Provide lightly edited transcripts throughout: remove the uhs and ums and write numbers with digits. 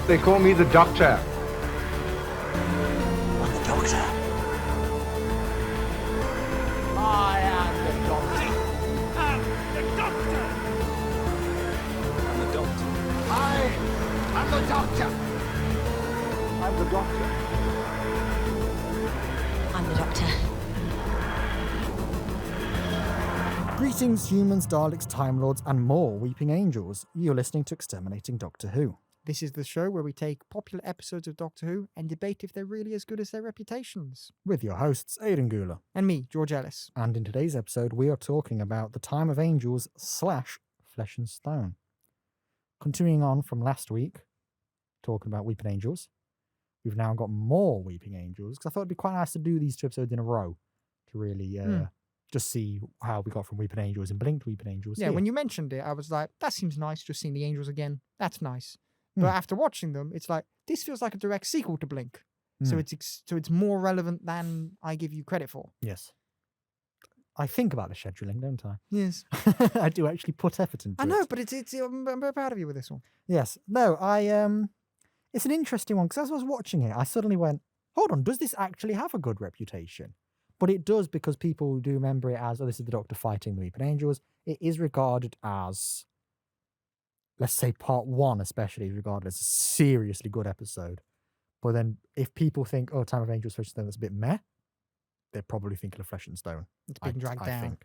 They call me the Doctor. I'm the Doctor. I am the Doctor. I'm the Doctor. I'm the Doctor. I am the Doctor. I'm the Doctor. I'm the Doctor. Greetings, humans, Daleks, Time Lords, and more Weeping Angels. You're listening to Exterminating Doctor Who. This is the show where we take popular episodes of Doctor Who and debate if they're really as good as their reputations. With your hosts, Aidan Gula. And me, George Ellis. And in today's episode, we are talking about the Time of Angels / Flesh and Stone. Continuing on from last week, talking about Weeping Angels, we've now got more Weeping Angels, because I thought it'd be quite nice to do these two episodes in a row to really just see how we got from Weeping Angels and Blink to Weeping Angels. Yeah, here. when you mentioned it, I was like, that seems nice, just seeing the Angels again. That's nice. But after watching them, it's like, this feels like a direct sequel to Blink. So it's more relevant than I give you credit for. Yes. I think about the scheduling, don't I? Yes. I do actually put effort into it. I know, but it's I'm very proud of you with this one. Yes. No, it's an interesting one, because as I was watching it, I suddenly went, hold on, does this actually have a good reputation? But it does, because people do remember it as, oh, this is the Doctor fighting the Weeping Angels. It is regarded as, let's say part one especially, is regarded as a seriously good episode. But then if people think, oh, Time of Angels, Flesh and Stone, that's a bit meh, they're probably thinking of Flesh and Stone. It's being dragged down think.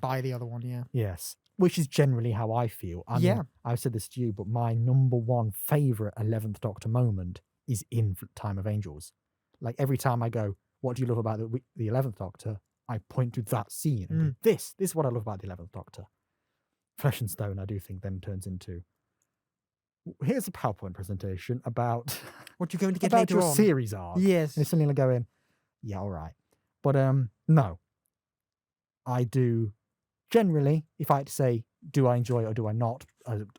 by the other one, yeah. Yes. Which is generally how I feel. I mean, I've said this to you, but my number one favourite 11th Doctor moment is in Time of Angels. Like every time I go, what do you love about the 11th Doctor? I point to that scene and go, this is what I love about the 11th Doctor. Flesh and Stone, I do think, then turns into, here's a PowerPoint presentation about what you're going to get about later your on. series arc. Yes. And it's suddenly going, yeah, all right. But no. I do, generally, if I had to say, do I enjoy it or do I not,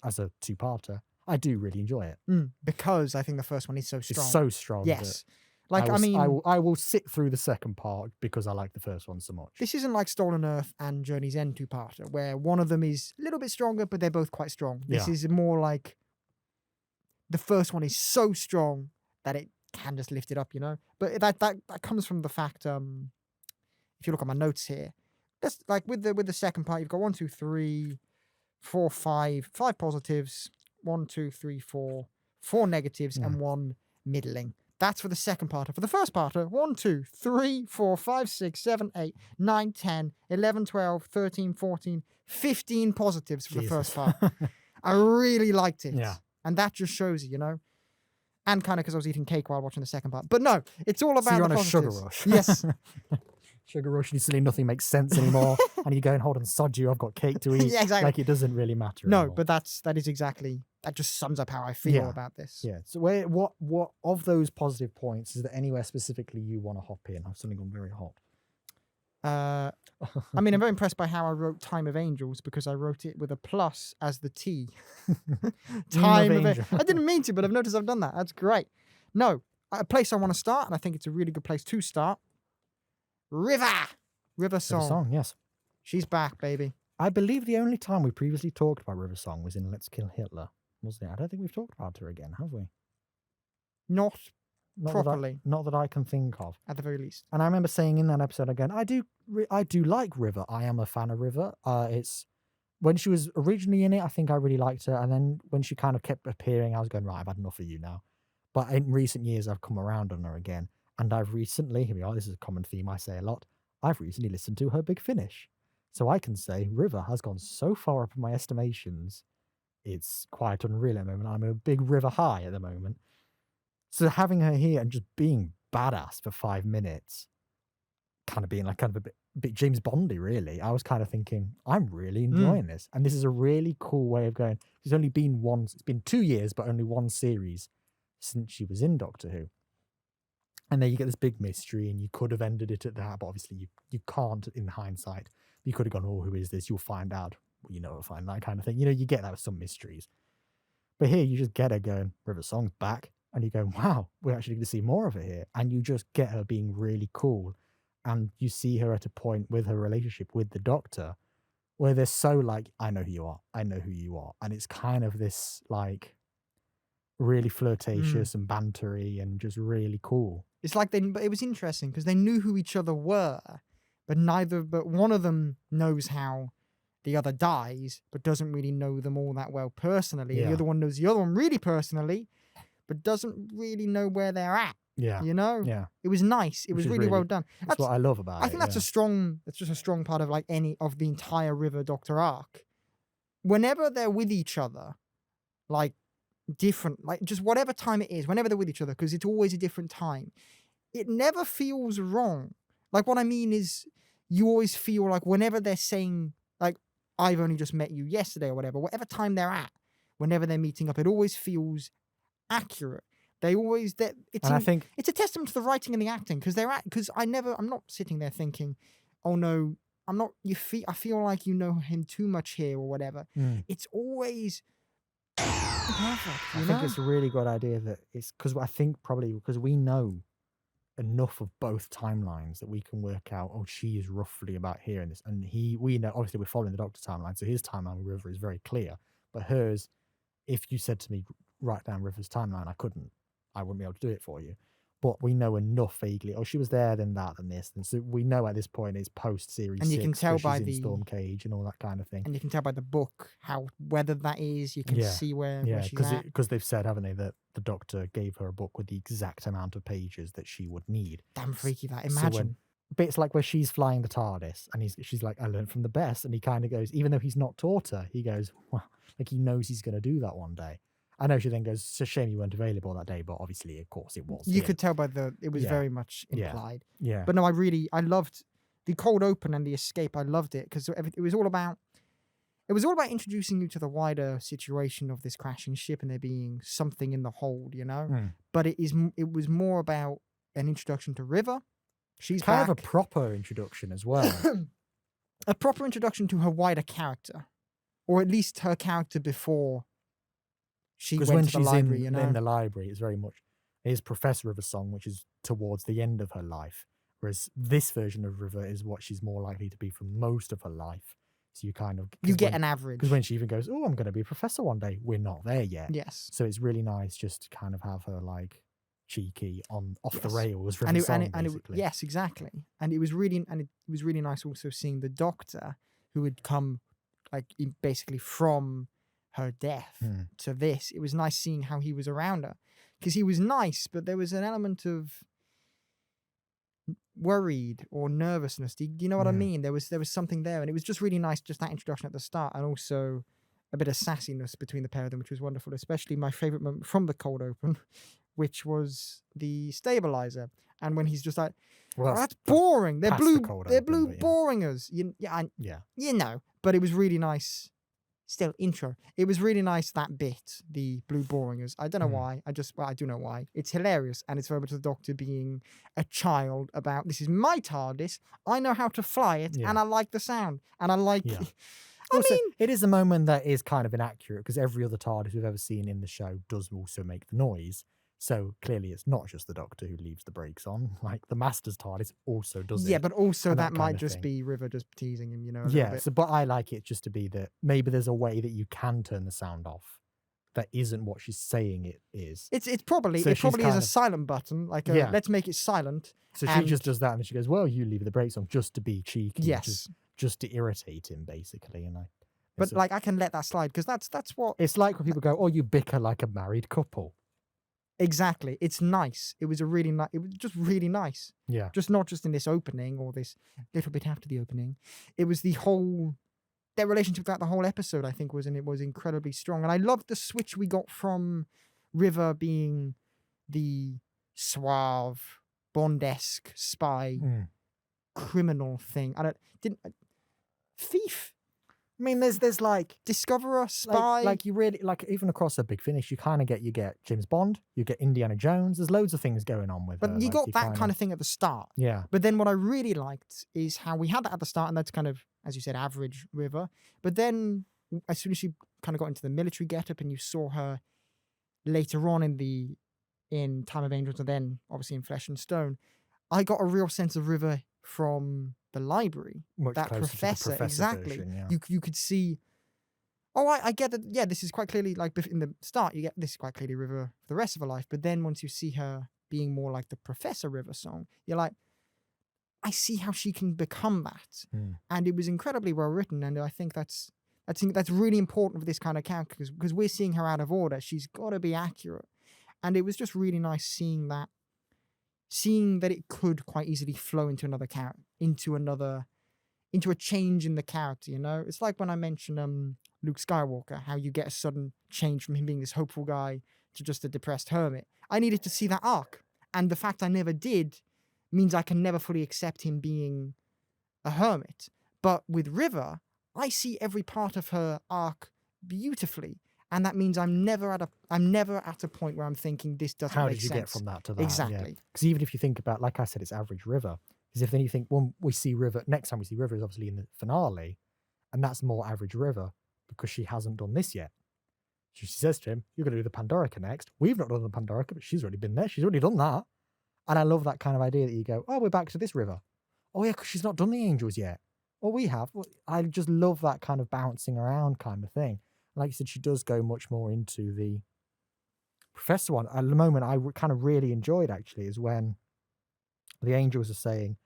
as a two-parter, I do really enjoy it. Because I think the first one is so strong. It's so strong. Yes. Like, I will sit through the second part because I like the first one so much. This isn't like Stolen Earth and Journey's End two-parter, where one of them is a little bit stronger, but they're both quite strong. This is more like the first one is so strong that it can just lift it up, you know? But that comes from the fact, if you look at my notes here, that's like with the second part, you've got 1, 2, 3, 4, 5 positives, 1, 2, 3, 4 negatives, and 1 middling. That's for the second part. For the first part, 1, 2, 3, 4, 5, 6, 7, 8, 9, 10, 11, 12, 13, 14, 15 positives for the first part. I really liked it. Yeah. And that just shows you, you know? And kind of because I was eating cake while watching the second part. But no, it's all about so you're the on positives. a sugar rush. Yes. Sugar rush, and suddenly nothing makes sense anymore. And you go and hold on, sod you, I've got cake to eat. Yeah, exactly. Like it doesn't really matter No, anymore. but that is exactly, that just sums up how I feel about this. Yeah. So what of those positive points, is there anywhere specifically you want to hop in? I've suddenly gone very hot. I mean, I'm very impressed by how I wrote Time of Angels, because I wrote it with a plus as the T. Time of Angels. I didn't mean to, but I've noticed I've done that. That's great. No, a place I want to start, and I think it's a really good place to start. River Song. River Song, yes. She's back, baby. I believe the only time we previously talked about River Song was in Let's Kill Hitler, wasn't it? I don't think we've talked about her again, have we? Not properly. Not that I can think of. At the very least. And I remember saying in that episode again, I do like River. I am a fan of River. It's when she was originally in it, I think I really liked her. And then when she kind of kept appearing, I was going, right, I've had enough of you now. But in recent years, I've come around on her again. And I've recently, here we are, this is a common theme I say a lot, I've recently listened to her Big Finish. So I can say River has gone so far up in my estimations, it's quite unreal at the moment. I'm a big River high at the moment. So having her here and just being badass for 5 minutes, kind of being like kind of a bit James Bondy, really. I was kind of thinking, I'm really enjoying this. And this is a really cool way of going. It's only been it's been 2 years, but only one series since she was in Doctor Who. And then you get this big mystery, and you could have ended it at that, but obviously you can't in hindsight. You could have gone, oh, who is this? You'll find out. Well, you know, we'll find that kind of thing. You know, you get that with some mysteries. But here, you just get her going, River Song's back. And you go, wow, we're actually going to see more of her here. And you just get her being really cool. and you see her at a point with her relationship with the Doctor where they're so like, I know who you are, I know who you are. And it's kind of this like really flirtatious and bantery and just really cool. It's like but it was interesting because they knew who each other were, but one of them knows how the other dies, but doesn't really know them all that well personally. And Yeah. the other one knows the other one really personally, but doesn't really know where they're at. Yeah. You know? Yeah. It was nice. It Which was is really well done. That's what I love about it. I think that's just a strong part of like any of the entire River Doctor arc. Whenever they're with each other, like different, like just whatever time it is, whenever they're with each other, because it's always a different time, it never feels wrong. Like what I mean is you always feel like whenever they're saying like, I've only just met you yesterday or whatever time they're at, whenever they're meeting up, it always feels accurate. I think it's a testament to the writing and the acting because I'm not sitting there thinking, oh no, I feel like you know him too much here or whatever. It's always perfect. I think it's a really good idea that it's because I think probably because we know enough of both timelines that we can work out, oh, she is roughly about here in this. And we know, obviously we're following the Doctor timeline, so his timeline with River is very clear. But hers, if you said to me, write down River's timeline, I wouldn't be able to do it for you. But we know enough vaguely. Oh, she was there, then that, then this. And so we know at this point it's post-series 6. And you can tell by the Storm Cage and all that kind of thing. And you can tell by the book whether that is. You can see where she's at. Because they've said, haven't they, that the Doctor gave her a book with the exact amount of pages that she would need. Damn freaky that. Imagine. Bits like where she's flying the TARDIS and she's like, I learned from the best. And he kind of goes, even though he's not taught her, he goes, well, like he knows he's going to do that one day. I know she then goes, it's a shame you weren't available that day, but obviously, of course, it was. You could tell by it was very much implied. Yeah. But no, I loved the cold open and the escape. I loved it because it was all about introducing you to the wider situation of this crashing ship and there being something in the hold, you know? But it was more about an introduction to River. She's kind back. of a proper introduction as well. A proper introduction to her wider character, or at least her character before she went to the library. In the library, it's very much is Professor of a Song, which is towards the end of her life, whereas this version of River is what she's more likely to be for most of her life. So you get an average. Because when she even goes, oh, I'm going to be a professor one day, we're not there yet. Yes. So it's really nice just to kind of have her like cheeky off the rails. Yes, exactly. And it was really nice also seeing the Doctor who had come like basically from her death to this. It was nice seeing how he was around her because he was nice, but there was an element of worried or nervousness. Do you know what I mean? There was something there, and it was just really nice, just that introduction at the start, and also a bit of sassiness between the pair of them, which was wonderful. Especially my favorite moment from the cold open, which was the stabilizer, and when he's just like, well, that's boring. They're blue boring us. You know. But it was really nice. Still intro. It was really nice that bit, the blue boringers. I don't know why. I do know why. It's hilarious, and it's very much the Doctor being a child about this is my TARDIS. I know how to fly it, and I like the sound, and I like. Yeah. I mean, it is a moment that is kind of inaccurate because every other TARDIS we've ever seen in the show does also make the noise. So clearly, it's not just the Doctor who leaves the brakes on. Like the Master's TARDIS also does it. Yeah, but also that might just be River just teasing him, you know. But I like it just to be that maybe there's a way that you can turn the sound off that isn't what she's saying it is. It probably is a silent button, like let's make it silent. So she just does that, and she goes, "Well, you leave the brakes on just to be cheeky, yes, just to irritate him, basically." And but like I can let that slide because that's what it's like when people go, "Oh, you bicker like a married couple." Exactly. It's nice. It was it was just really nice. Yeah. Just not just in this opening or this little bit after the opening. It was their relationship throughout the whole episode, I think, was incredibly strong. And I loved the switch we got from River being the suave, Bond-esque spy criminal thing. Thief. I mean, there's like discoverer, spy. Like you really like even across a Big Finish, you kind of get James Bond, you get Indiana Jones. There's loads of things going on with. But you got that kind of thing at the start. Yeah. But then what I really liked is how we had that at the start, and that's kind of, as you said, average River. But then as soon as she kind of got into the military getup, and you saw her later on in Time of Angels, and then obviously in Flesh and Stone, I got a real sense of River from the library. Much That closer to the professor, exactly. version, yeah. You could see. Oh, I get that. Yeah, this is quite clearly like in the start. You get this is quite clearly River for the rest of her life. But then once you see her being more like the Professor River song, you're like, I see how she can become that. And it was incredibly well written. And I think that's really important for this kind of character because we're seeing her out of order. She's got to be accurate. And it was just really nice seeing that it could quite easily flow into another character, into a change in the character, you know? It's like when I mentioned Luke Skywalker, how you get a sudden change from him being this hopeful guy to just a depressed hermit. I needed to see that arc. And the fact I never did means I can never fully accept him being a hermit. But with River, I see every part of her arc beautifully. And that means I'm never at a point where I'm thinking this doesn't make sense. How did you get from that to that? Exactly. Because even if you think about, like I said, it's average River. Because if then you think, well, next time we see River is obviously in the finale, and that's more average River because she hasn't done this yet. She says to him, you're going to do the Pandorica next. We've not done the Pandorica, but she's already been there. She's already done that. And I love that kind of idea that you go, oh, we're back to this River. Oh, yeah, because she's not done the Angels yet. Well, we have. Well, I just love that kind of bouncing around kind of thing. Like you said, she does go much more into the Professor one. At the moment, I kind of really enjoyed, actually, is when the Angels are saying,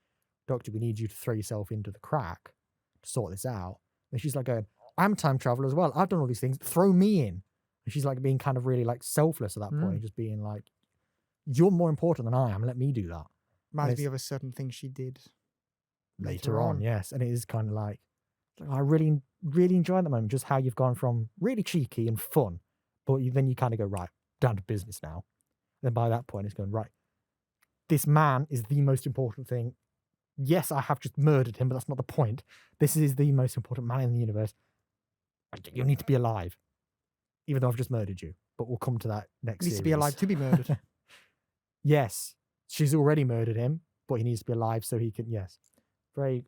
Doctor, we need you to throw yourself into the crack to sort this out. And she's like going, I'm a time traveler as well. I've done all these things. Throw me in. And she's like being kind of really like selfless at that point, just being like, you're more important than I am. Let me do that. Reminds me of a certain thing she did later on. Yes. And it is kind of like, I really, really enjoy that moment, just how you've gone from really cheeky and fun, but then you kind of go, right, down to business now. Then by that point, it's going, right, this man is the most important thing. Yes, I have just murdered him, but that's not the point. This is the most important man in the universe. You need to be alive, even though I've just murdered you. But we'll come to that next series. Needs to be alive to be murdered. Yes, she's already murdered him, but he needs to be alive so he can, yes. Very,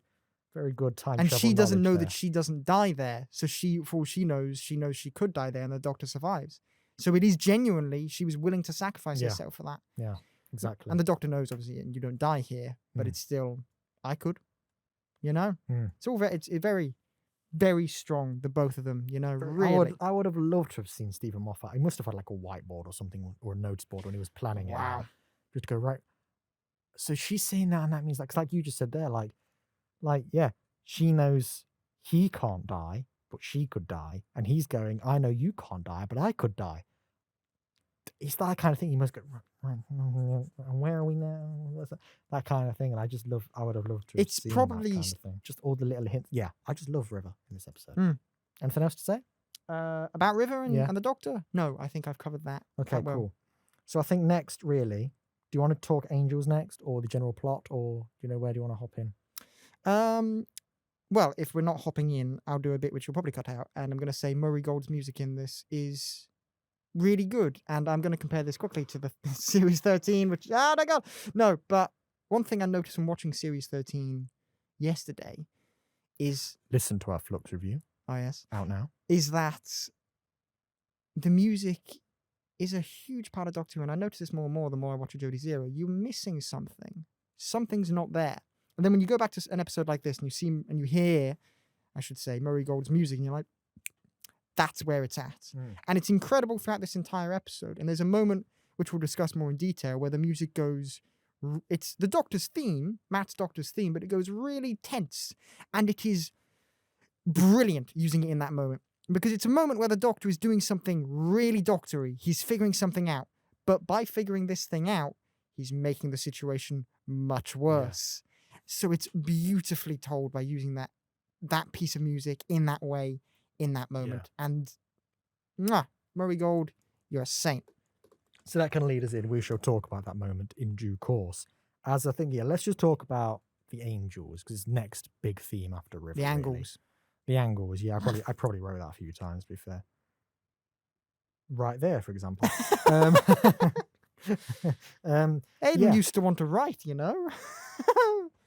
very good time. And she doesn't know there. that she doesn't die there. So for all she knows she could die there and the Doctor survives. So it is genuinely, she was willing to sacrifice herself for that. Yeah, exactly. And the Doctor knows, obviously, and you don't die here, but it's still, I could, you know? It's all it's very, very strong, the both of them, you know, really. I would have loved to have seen Steven Moffat. He must have had like a whiteboard or something, or a notes board when he was planning it. Wow. Just go, right. So she's saying that, and that means like you just said there, like, yeah, she knows he can't die, but she could die. And he's going, I know you can't die, but I could die. It's that kind of thing. You must go, right, where are we now? That kind of thing. And I would have loved to have seen probably that kind of thing. Just all the little hints. Yeah, I just love River in this episode. Anything else to say? About River and the Doctor? No, I think I've covered that. Okay, cool. So I think next, really, do you want to talk Angels next, or the general plot, or where do you want to hop in? Well, if we're not hopping in, I'll do a bit which you'll probably cut out, and I'm going to say Murray Gold's music in this is really good, and I'm going to compare this quickly to the Series 13, which, oh my God, no, but one thing I noticed from watching Series 13 yesterday is... Listen to our Flux review. Oh, yes. Out now. Is that the music is a huge part of Doctor Who, and I notice this more and more the more I watch a Jodie Zero. You're missing something. Something's not there. And then when you go back to an episode like this and you hear, I should say, Murray Gold's music, and you're like, that's where it's at. And it's incredible throughout this entire episode. And there's a moment, which we'll discuss more in detail, where the music goes, it's the Doctor's theme, Matt's Doctor's theme, but it goes really tense. And it is brilliant using it in that moment. Because it's a moment where the Doctor is doing something really doctory. He's figuring something out. But by figuring this thing out, he's making the situation much worse. Yeah. So it's beautifully told by using that piece of music in that way, in that moment. Yeah. And Murray Gold, you're a saint. So that can lead us in. We shall talk about that moment in due course. As I think, let's just talk about the Angels, because it's next big theme after River. The Angles. Really. The Angles, yeah. I probably wrote that a few times, to be fair. Right there, for example. Aidan used to want to write,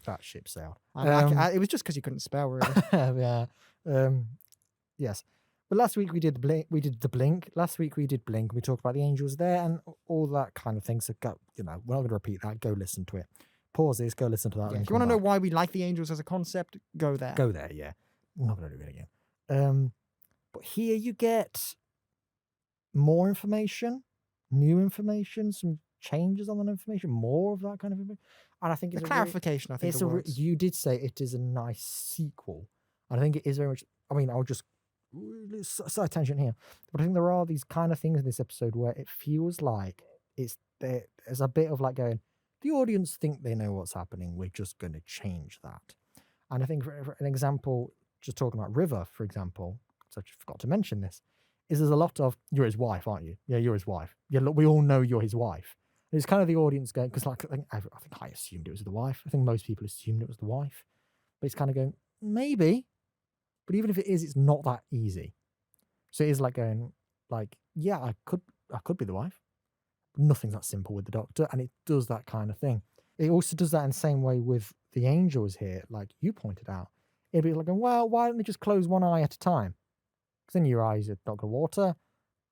That ship sailed. It was just because you couldn't spell, really. Yeah. Yes. But last week we did the Blink. Last week we did Blink. We talked about the Angels there and all that kind of thing. So go, we're not going to repeat that. Go listen to it. pause this, go listen to that. Yeah, and if you want to come know why we like the angels as a concept, go there. back. Go there, yeah. I'm not going to do it again. But here you get more information, new information, some changes on that information, more of that kind of information. And I think The it's clarification, I think, it's the words. you did say it is a nice sequel. I think it is very much. I mean, I'll just side tangent here, but I think there are these kind of things in this episode where it feels like there's a bit of like going, the audience think they know what's happening. We're just going to change that. And I think for an example, just talking about River, for example, so I just forgot to mention this, is there's a lot of, you're his wife, aren't you? Yeah, you're his wife. Yeah, look, we all know you're his wife. And it's kind of the audience going, because like I think I assumed it was the wife. I think most people assumed it was the wife. But it's kind of going, maybe. But even if it is, it's not that easy. So it is like going, like, yeah, I could be the wife. Nothing's that simple with the Doctor, and it does that kind of thing. It also does that in the same way with the angels here, like you pointed out. It'd be like, well, why don't they just close one eye at a time? Because then your eyes are not going to water,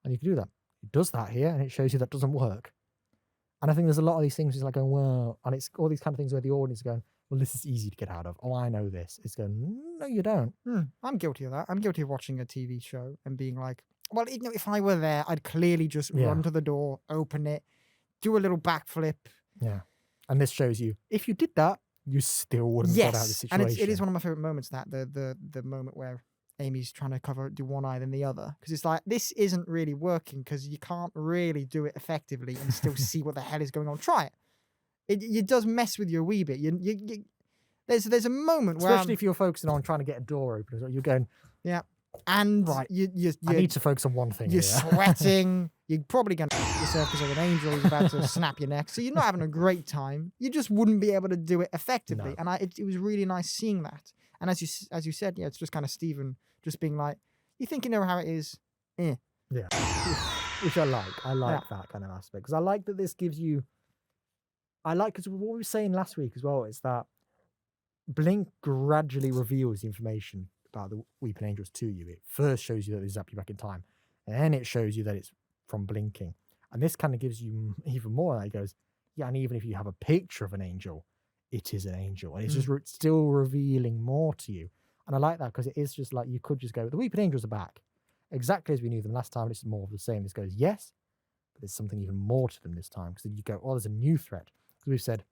and you can do that. It does that here, and it shows you that doesn't work. And I think there's a lot of these things it's like going, well, and it's all these kind of things where the audience is going, well, this is easy to get out of. Oh, I know this. It's going, no, you don't. I'm guilty of that. I'm guilty of watching a TV show and being like, well, you know, if I were there, I'd clearly just run to the door, open it, do a little backflip. Yeah. And this shows you, if you did that, you still wouldn't get out of the situation. And it is one of my favorite moments, that the moment where Amy's trying to do one eye then the other, because it's like, this isn't really working because you can't really do it effectively and still see what the hell is going on. Try it. It does mess with you a wee bit. There's a moment where, especially if you're focusing on trying to get a door open, you're going, yeah, and right, you I need to focus on one thing. You're here. sweating. You're probably going to yourself because of an angel is about to snap your neck. So you're not having a great time. You just wouldn't be able to do it effectively. No. And it was really nice seeing that. And as you said, yeah, it's just kind of Steven just being like, you think you know how it is? Yeah, which I like. I like that kind of aspect, because I like that this gives you. Because what we were saying last week as well is that Blink gradually reveals the information about the Weeping Angels to you. It first shows you that they zap you back in time, and then it shows you that it's from blinking. And this kind of gives you even more. It goes, yeah, and even if you have a picture of an angel, it is an angel. And it's just still revealing more to you. And I like that, because it is just like, you could just go, the Weeping Angels are back. Exactly as we knew them last time. It's more of the same. This goes, yes, but there's something even more to them this time. Because then you go, oh, there's a new threat. Because we've said,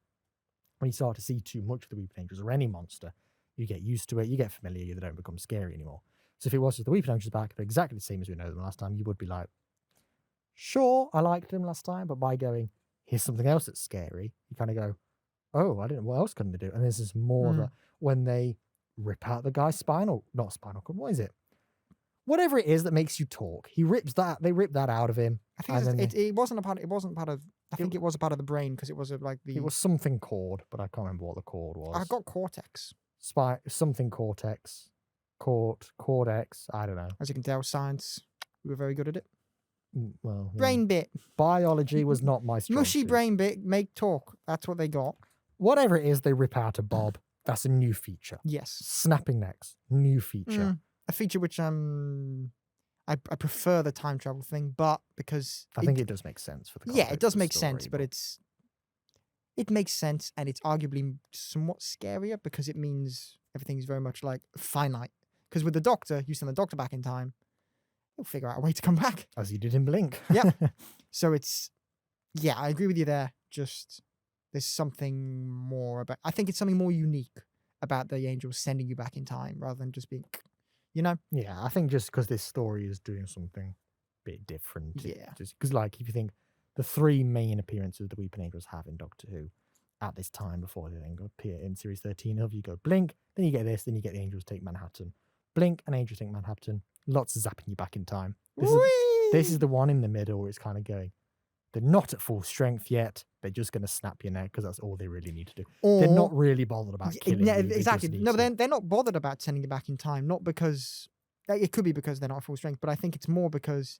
when you start to see too much of the Weeping Angels or any monster, you get used to it, you get familiar, they don't become scary anymore. So if it was just the Weeping Angels back, they're exactly the same as we know them last time, you would be like, sure, I liked them last time, but by going, here's something else that's scary, you kind of go, oh, I didn't know, what else can they do? And there's this more of a, when they rip out the guy's spinal cord, what is it? Whatever it is that makes you talk. They rip that out of him. I think it wasn't a part of, I think it was a part of the brain, because it was it was something cord, but I can't remember what the cord was. I got cortex. Something cortex. Cortex, I don't know. As you can tell, science, we were very good at it. Well, yeah. Brain bit. Biology was not my strong Mushy suit. brain bit, make talk. That's what they got. Whatever it is, they rip out a bob. That's a new feature. Yes. Snapping necks, new feature. A feature which I prefer the time travel thing, but because I think it does make sense for the it context does of the make story, sense, but it makes sense, and it's arguably somewhat scarier because it means everything's very much like finite. Because with the Doctor, you send the Doctor back in time, he'll figure out a way to come back, as he did in Blink. Yep. So I agree with you there. Just there's something more about. I think it's something more unique about the angels sending you back in time rather than just being. Yeah, I think just because this story is doing something a bit different. Yeah. Because, like, if you think the three main appearances the Weeping Angels have in Doctor Who at this time before they then appear in Series 13 of, you go Blink, then you get this, then you get the Angels Take Manhattan. Blink and Angels Take Manhattan. Lots of zapping you back in time. This is the one in the middle where it's kind of going, they're not at full strength yet. They're just going to snap your neck because that's all they really need to do. They're not really bothered about killing you. Exactly. No, they're not bothered about sending you back in time. Not because it could be because they're not at full strength, but I think it's more because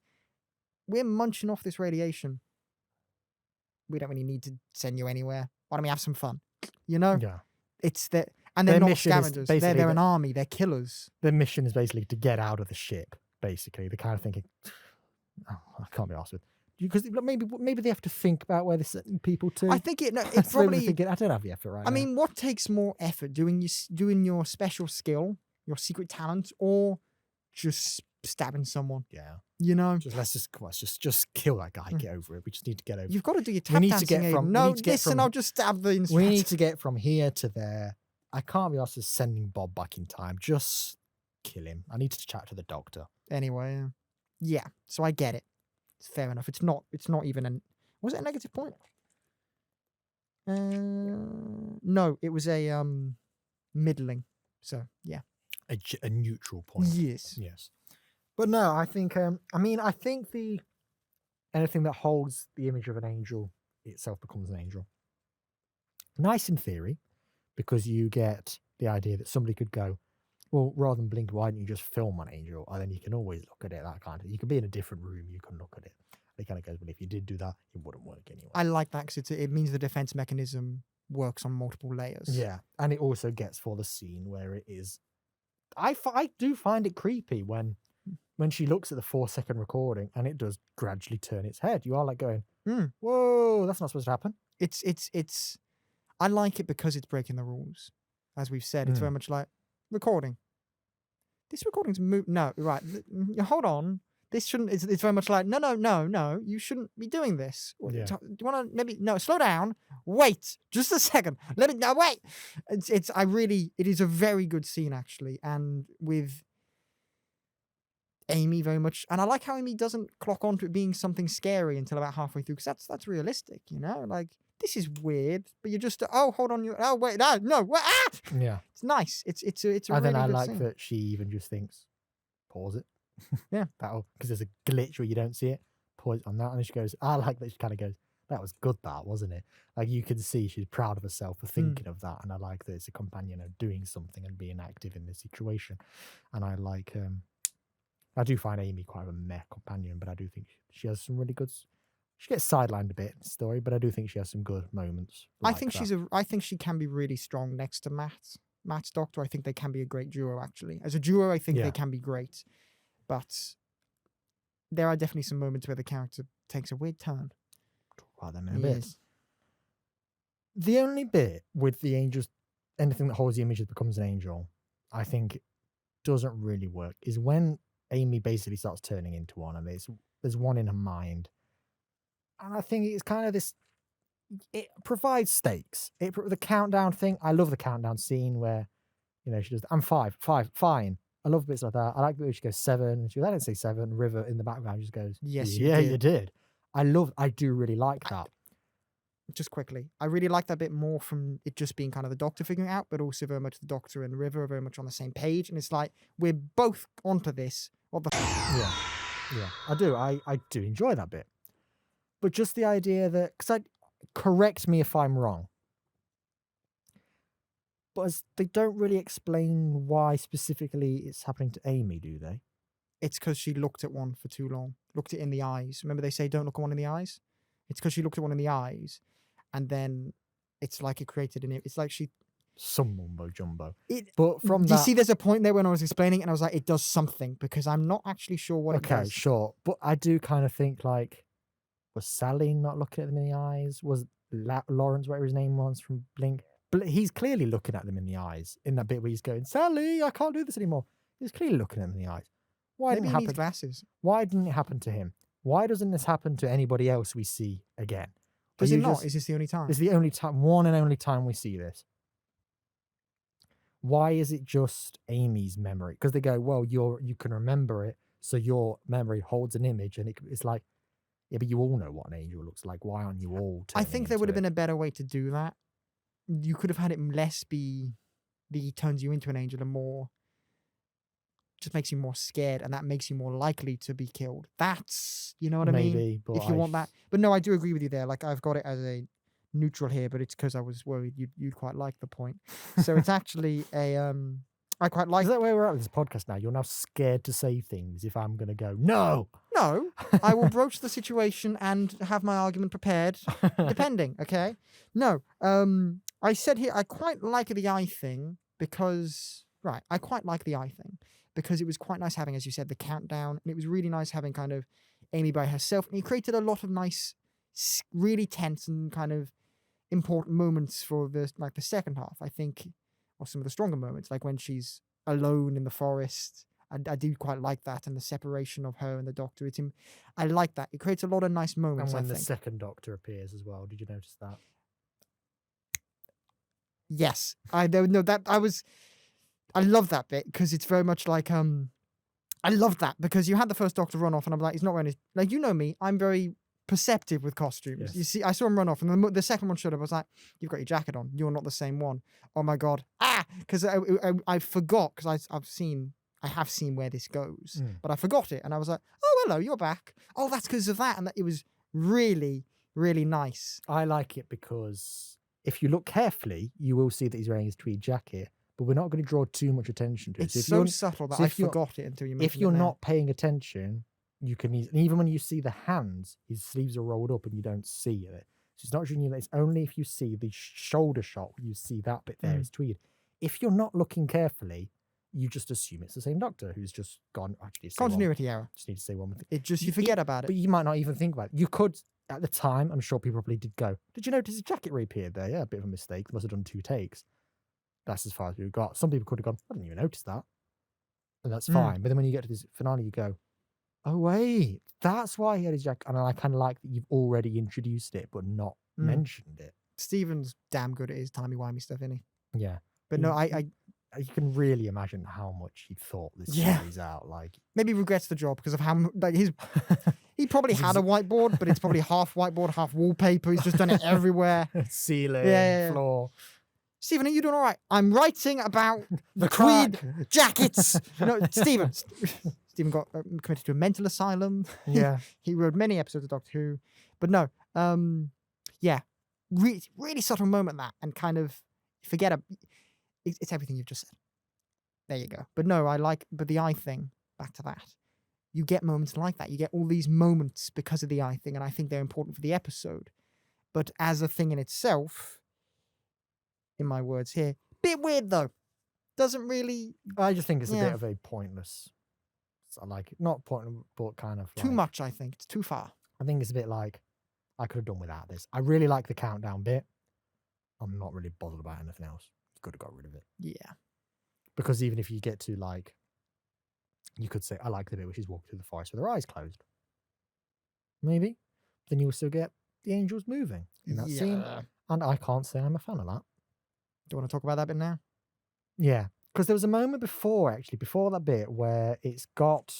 we're munching off this radiation. We don't really need to send you anywhere. Why don't we have some fun? Yeah. It's that, and they're not scavengers. They're an army. They're killers. Their mission is basically to get out of the ship. Basically, they're kind of thinking, oh, I can't be arsed with Because maybe they have to think about where they're sending people to. I think it So maybe probably. they're thinking, I don't have the effort right I now. mean, what takes more effort, doing your special skill, your secret talent, or just stabbing someone? Yeah. You know, Let's just kill that guy. Get over it. We just need to get over it. you've got to do your We tap need to dancing. get Aidan. from- we No, need to get listen, from- I'll just stab the We instructor. need to get from here to there. I can't be asked to sending Bob back in time. Just kill him. I need to chat to the doctor. Anyway, yeah. So I get it. It's fair enough. It's not even an. Was it a negative point? No, it was a middling. So yeah. A neutral point. Yes. Yes. But no, I think I think anything that holds the image of an angel itself becomes an angel. Nice in theory, because you get the idea that somebody could go, well, rather than blink, why don't you just film an angel? And then you can always look at it, that kind of. You could be in a different room, you can look at it. It kind of goes, but if you did do that, it wouldn't work anyway. I like that because it means the defense mechanism works on multiple layers. Yeah, and it also gets for the scene where it is. I do find it creepy when she looks at the 4-second recording and it does gradually turn its head. You are like going, whoa, that's not supposed to happen. It's. I like it because it's breaking the rules, as we've said. It's very much like recording. This recording's no, right. Hold on. This shouldn't. It's very much like no. You shouldn't be doing this. Yeah. Do you want to maybe slow down? Wait, just a second. Let me no wait. It is a very good scene actually, and with Amy very much, and I like how Amy doesn't clock onto it being something scary until about halfway through, because that's realistic, you know. Like this is weird, but you're just hold on, wait, no, what? Yeah, it's nice. It's a and really then I good like scene. that she even just thinks, pause it. Yeah. That'll, because there's a glitch where you don't see it. Pause on that, and then she goes, I like that. She kind of goes, that was good, that wasn't it? Like you can see she's proud of herself for thinking of that, and I like that it's a companion of doing something and being active in this situation. And I like, I do find Amy quite a meh companion, but I do think she has some really good. She gets sidelined a bit in the story, but I do think she has some good moments. I think she can be really strong next to Matt's doctor. I think they can be a great duo actually. As a duo, I think they can be great. But there are definitely some moments where the character takes a weird turn. Talk about them in a bit. The only bit with the angels, anything that holds the image that becomes an angel, I think doesn't really work, is when Amy basically starts turning into one, and there's one in her mind. And I think it's kind of this, it provides stakes. The countdown thing, I love the countdown scene where, she does, I'm five, fine. I love bits like that. I like the way she goes 7. She goes, I didn't say 7. River in the background just goes, Yes, yeah, you you did. I do really like that. Just quickly, I really like that bit more from it just being kind of the doctor figuring it out, but also very much the doctor and River are very much on the same page. And it's like, we're both onto this. What the Yeah, I do. I do enjoy that bit. But just the idea that, correct me if I'm wrong, but they don't really explain why specifically it's happening to Amy, do they? It's because she looked at one for too long. Looked it in the eyes. Remember they say don't look at one in the eyes? It's because she looked at one in the eyes, and then it's like it created it's like she... Some mumbo jumbo. But from you see, there's a point there when I was explaining it, and I was like, it does something, because I'm not actually sure what it does. Okay, sure. But I do kind of think, like, was Sally not looking at them in the eyes? Was Lawrence, whatever his name was, from Blink? But he's clearly looking at them in the eyes in that bit where he's going, Sally, I can't do this anymore. He's clearly looking at them in the eyes. Why Maybe didn't it he happen? needs glasses. Why didn't it happen to him? Why doesn't this happen to anybody else we see again? Does it not? Is this the only time? It's the only time, one and only time we see this. Why is it just Amy's memory? Because they go, well, you can remember it, so your memory holds an image, and it's like, yeah, but you all know what an angel looks like. Why aren't you all? I think there would have been been a better way to do that. You could have had it less be he turns you into an angel and more just makes you more scared, and that makes you more likely to be killed. That's, you know what I mean? But if you want that. But no, I do agree with you there. Like, I've got it as a neutral here, but it's because I was worried you'd quite like the point. So it's actually I quite like... Is that where we're at with this podcast now? You're now scared to say things if I'm going to go, no! No, I will broach the situation and have my argument prepared, depending, okay? No, I said here, I quite like the eye thing because... Right, I quite like the eye thing because it was quite nice having, as you said, the countdown, and it was really nice having kind of Amy by herself. And he created a lot of nice, really tense and kind of important moments for the second half, I think, or some of the stronger moments, like when she's alone in the forest. I do quite like that, and the separation of her and the Doctor. I like that. It creates a lot of nice moments. And when I the think. second Doctor appears as well, did you notice that? Yes, I don't know that I love that bit because it's very much like I love that because you had the first Doctor run off, and I'm like, he's not wearing his, like, you know me, I'm very perceptive with costumes. Yes. You see, I saw him run off, and the second one showed up. I was like, you've got your jacket on. You're not the same one. Oh my god, because I forgot because I have seen where this goes, but I forgot it, and I was like, oh hello, you're back. Oh, that's because of that, and it was really, really nice. I like it because if you look carefully, you will see that he's wearing his tweed jacket, but we're not going to draw too much attention to it. It's so subtle that I forgot it until you mentioned it. If you're now. not paying attention, you can even when you see the hands, his sleeves are rolled up and you don't see it. So it's not showing you that. It's only if you see the shoulder shot, you see that bit there is tweed. If you're not looking carefully, you just assume it's the same Doctor who's just gone. Actually, Continuity error. Just need to say one more thing. It just you forget about it. But you might not even think about it. You could at the time. I'm sure people probably did go. Did you notice his jacket reappeared there? Yeah, a bit of a mistake. Must have done 2 takes. That's as far as we got. Some people could have gone. I didn't even notice that, and that's fine. But then when you get to this finale, you go, "Oh wait, that's why he had his jacket." And I kind of like that you've already introduced it, but not mentioned it. Steven's damn good at his timey-wimey stuff, isn't he? Yeah, but no, you can really imagine how much he thought this series out. Like maybe he regrets the job because of how like he probably had a whiteboard, but it's probably half whiteboard, half wallpaper. He's just done it everywhere. Ceiling, floor. Stephen, are you doing all right? I'm writing about the tweed jackets. No, Stephen got committed to a mental asylum. Yeah, he wrote many episodes of Doctor Who, but no, really subtle moment that, and kind of forget it's everything you've just said. There you go. But no, but the eye thing, back to that. You get moments like that. You get all these moments because of the eye thing, and I think they're important for the episode. But as a thing in itself, in my words here, bit weird though. Doesn't really. I just think it's a bit of a pointless. I like it. Not pointless, but kind of too much, I think. It's too far. I think it's a bit like, I could have done without this. I really like the countdown bit. I'm not really bothered about anything else. Could have got rid of it. Yeah. Because even if you get to like, you could say, I like the bit where she's walking through the forest with her eyes closed. Maybe. Then you also get the angels moving in that scene. And I can't say I'm a fan of that. Do you want to talk about that bit now? Yeah. Because there was a moment before that bit, where it's got,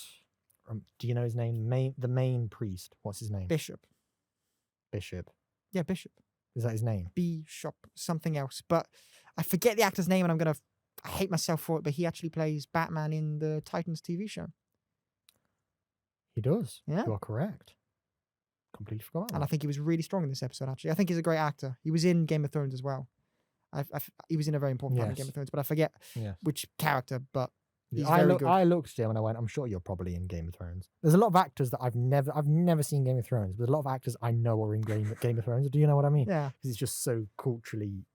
do you know his name? The main priest. What's his name? Bishop. Yeah, Bishop. Is that his name? Bishop, something else. But I forget the actor's name, and I hate myself for it, but he actually plays Batman in the Titans TV show. He does. Yeah. You are correct. Completely forgot that. And I think he was really strong in this episode, actually. I think he's a great actor. He was in Game of Thrones as well. He was in a very important part of Game of Thrones, but I forget which character, but he's very good. I looked at him and I went, I'm sure you're probably in Game of Thrones. There's a lot of actors that I've never seen Game of Thrones, but there's a lot of actors I know are in Game of Thrones. Do you know what I mean? Yeah. Because it's just so culturally,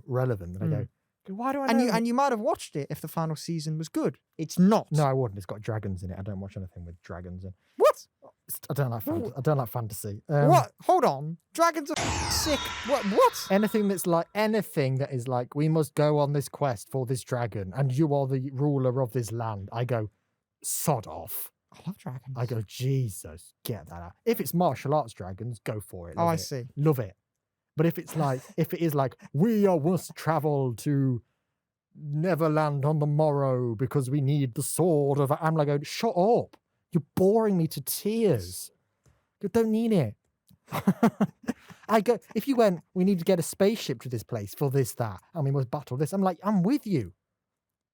relevant. And I go, why do I know? And you might have watched it if the final season was good. It's not. No, I wouldn't. It's got dragons in it. I don't watch anything with dragons in. What? I don't like fantasy. What? Hold on. Dragons are sick. What? Anything that is like, we must go on this quest for this dragon, and you are the ruler of this land. I go, sod off. I love dragons. I go, Jesus, get that out. If it's martial arts dragons, go for it. I see. Love it. But if it is like, we must travel to Neverland on the morrow because we need the sword of, I'm like, shut up. You're boring me to tears. You don't need it. I go, if you went, we need to get a spaceship to this place for this, that, and we must battle this, I'm like, I'm with you.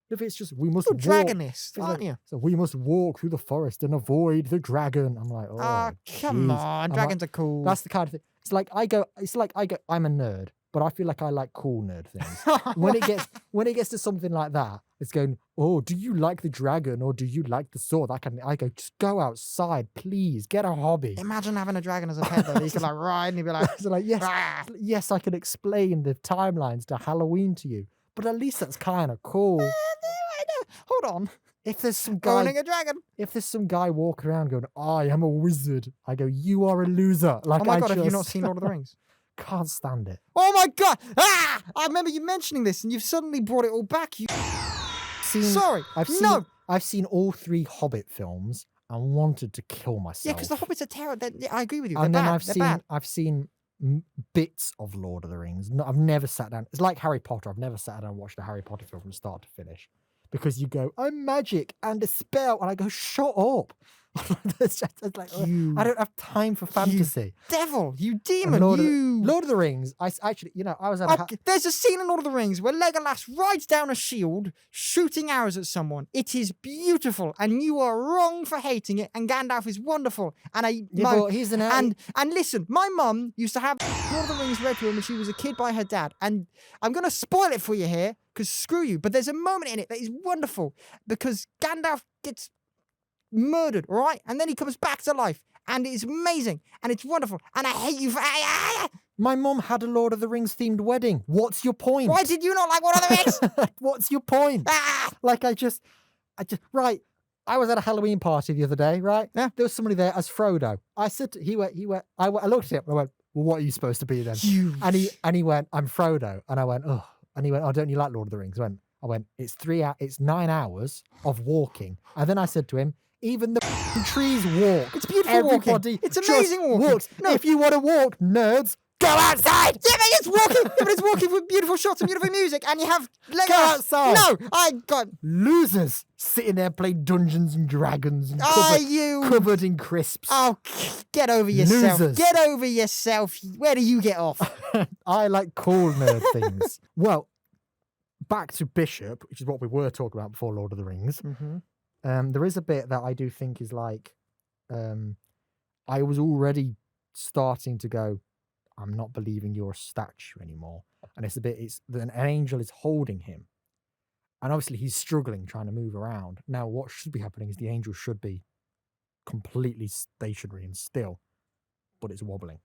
If it's just, we must You're dragonist, aren't you? So we must walk through the forest and avoid the dragon. I'm like, oh, come on. Dragons are cool. That's the kind of thing. It's like I go, I'm a nerd, but I feel like I like cool nerd things. when it gets to something like that, it's going, oh, do you like the dragon or do you like the sword? I go, just go outside, please, get a hobby. Imagine having a dragon as a pet though. You could ride and you'd be like, so yes, I can explain the timelines to Halloween to you, but at least that's kind of cool. Hold on. If there's some guy, Owning a dragon. if there's some guy walking around going, I am a wizard, I go, you are a loser. Like, Oh my I god, have you not just seen Lord of the Rings? can't stand it. Oh my god! Ah! I remember you mentioning this, and you've suddenly brought it all back. You sorry. No. I've seen all 3 Hobbit films and wanted to kill myself. Yeah, because the Hobbits are terrible. I agree with you. And They're then bad. I've seen bits of Lord of the Rings. No, I've never sat down. It's like Harry Potter. I've never sat down and watched a Harry Potter film from start to finish, because you go, I'm magic and a spell, and I go, shut up. It's like, I don't have time for fantasy. Devil, you And demon, Lord you. of the Rings. Actually, I was at There's a scene in Lord of the Rings where Legolas rides down a shield, shooting arrows at someone. It is beautiful, and you are wrong for hating it. And Gandalf is wonderful. And but he's an and listen, my mum used to have Lord of the Rings read to her when she was a kid by her dad. And I'm gonna spoil it for you here, because screw you. But there's a moment in it that is wonderful, because Gandalf gets murdered, all right? And then he comes back to life, and it's amazing, and it's wonderful, and I hate you for... My mum had a Lord of the Rings themed wedding. What's your point? Why did you not like Lord of the Rings? What's your point? Like, I just, right. I was at a Halloween party the other day, right? Yeah. There was somebody there as Frodo. I said, I looked at him and I went, well, what are you supposed to be then? And he went, I'm Frodo. And I went, oh. And he went, oh, don't you like Lord of the Rings? I went, it's 9 hours of walking. And then I said to him, even the trees walk. It's beautiful Everybody walking. It's just amazing walking. walks. No. If you want to walk, nerds, go outside. Yeah, but it's walking. Yeah, but it's walking with beautiful shots and beautiful music, and you have Legolas. Go outside. No, I got... Losers sitting there playing Dungeons and Dragons and covered in crisps. Oh, get over yourself. Losers. Get over yourself. Where do you get off? I like cool nerd things. Well, back to Bishop, which is what we were talking about before Lord of the Rings. Mm-hmm. There is a bit that I do think is like, I was already starting to go, I'm not believing you're a statue anymore. And it's an angel is holding him. And obviously he's struggling, trying to move around. Now, what should be happening is the angel should be completely stationary and still, but it's wobbling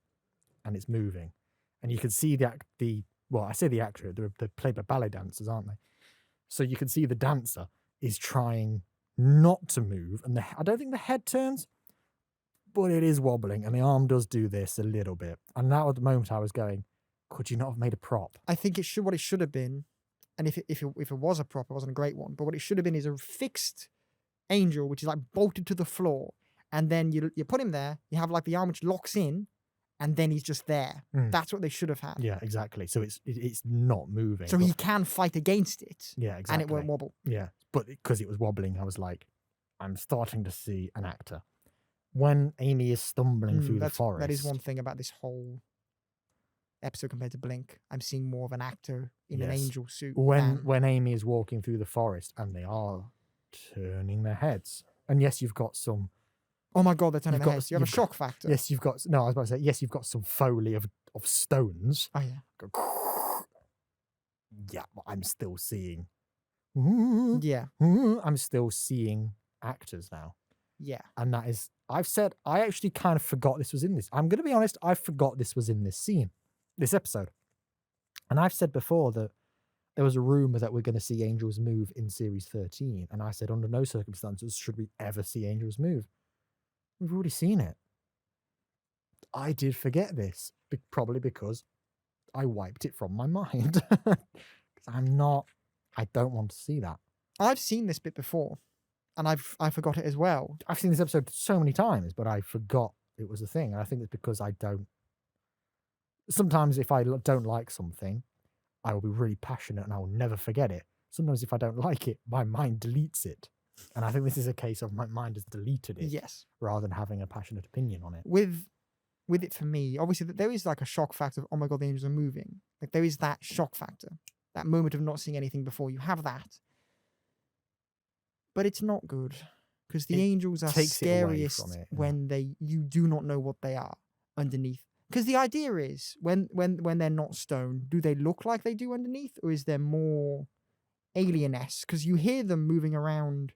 and it's moving. And you can see the actor, they're played by ballet dancers, aren't they? So you can see the dancer is trying not to move, and I don't think the head turns, but it is wobbling, and the arm does do this a little bit. And now at the moment I was going, could you not have made a prop? I think what it should have been, and if it was a prop, it wasn't a great one, but what it should have been is a fixed angel, which is like bolted to the floor, and then you put him there, you have like the arm which locks in, and then he's just there. That's what they should have had. Yeah, exactly. So it's not moving. So he can fight against it. Yeah, exactly. And it won't wobble. Yeah, but because it was wobbling, I was like, I'm starting to see an actor. When Amy is stumbling through the forest. That is one thing about this whole episode compared to Blink. I'm seeing more of an actor in an angel suit. When Amy is walking through the forest and they are turning their heads. And yes, you've got some... Oh my God, they're turning their heads. You have a shock factor. Yes, you've got... No, I was about to say, yes, you've got some Foley of stones. Oh, yeah. Yeah, but I'm still seeing... Yeah. I'm still seeing actors now. Yeah. And that is... I actually kind of forgot this was in this. I'm going to be honest, I forgot this was in this scene, this episode. And I've said before that there was a rumor that we're going to see angels move in series 13. And I said, under no circumstances should we ever see angels move. We've already seen it. I did forget this, probably because I wiped it from my mind. I don't want to see that. I've seen this bit before, and I forgot it as well. I've seen this episode so many times, but I forgot it was a thing. And I think it's because I don't... Sometimes if I don't like something, I will be really passionate and I will never forget it. Sometimes if I don't like it, my mind deletes it. And I think this is a case of my mind has deleted it. Yes. Rather than having a passionate opinion on it. With it for me, obviously there is like a shock factor of, oh my God, the angels are moving. Like there is that shock factor. That moment of not seeing anything before. You have that. But it's not good. Because the angels are scariest when you do not know what they are underneath. Because the idea is, when they're not stone, do they look like they do underneath? Or is there more alien-esque? Because you hear them moving around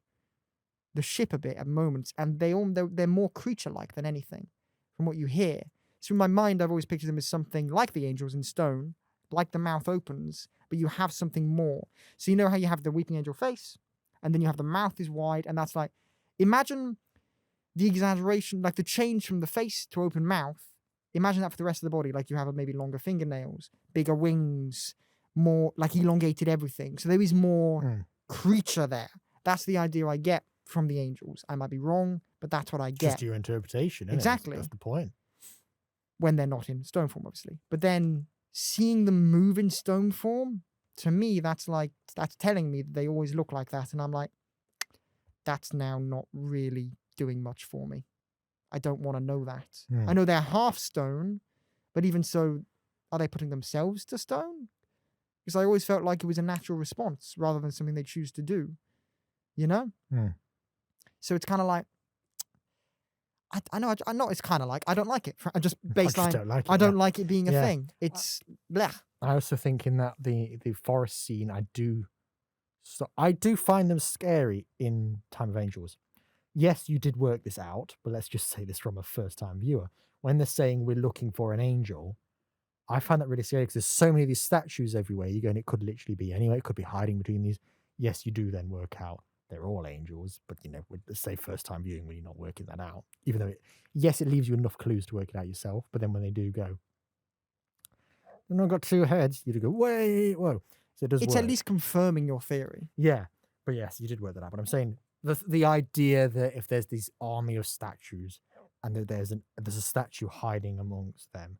the ship a bit at moments, and they're more creature-like than anything, from what you hear. So in my mind, I've always pictured them as something like the angels in stone, like the mouth opens, but you have something more. So you know how you have the weeping angel face, and then you have the mouth is wide, and that's like, imagine the exaggeration, like the change from the face to open mouth. Imagine that for the rest of the body. Like you have maybe longer fingernails, bigger wings, more like elongated everything. So there is more creature there. That's the idea I get from the angels. I might be wrong, but that's what I get. Just your interpretation, isn't it? Exactly. That's the point. When they're not in stone form, obviously. But then seeing them move in stone form, to me, that's telling me that they always look like that. And I'm like, that's now not really doing much for me. I don't want to know that. I know they're half stone, but even so, are they putting themselves to stone? Because I always felt like it was a natural response rather than something they choose to do. You know? So it's kind of like, I know it's kind of like, I don't like it. I just baseline, I don't like it being a thing. It's bleh. I also think in that the forest scene, I do find them scary in Time of Angels. Yes, you did work this out, but let's just say this from a first-time viewer. When they're saying we're looking for an angel, I find that really scary because there's so many of these statues everywhere. You go, and it could literally be anywhere. It could be hiding between these. Yes, you do then work out they're all angels, but let's say first-time viewing when you're not working that out. Even though, it leaves you enough clues to work it out yourself, but then when they do go, they've not got two heads, you do go, wait, whoa. So it does It's work. at least confirming your theory. Yeah, but yes, you did work that out. But I'm saying the idea that if there's this army of statues and that there's a statue hiding amongst them,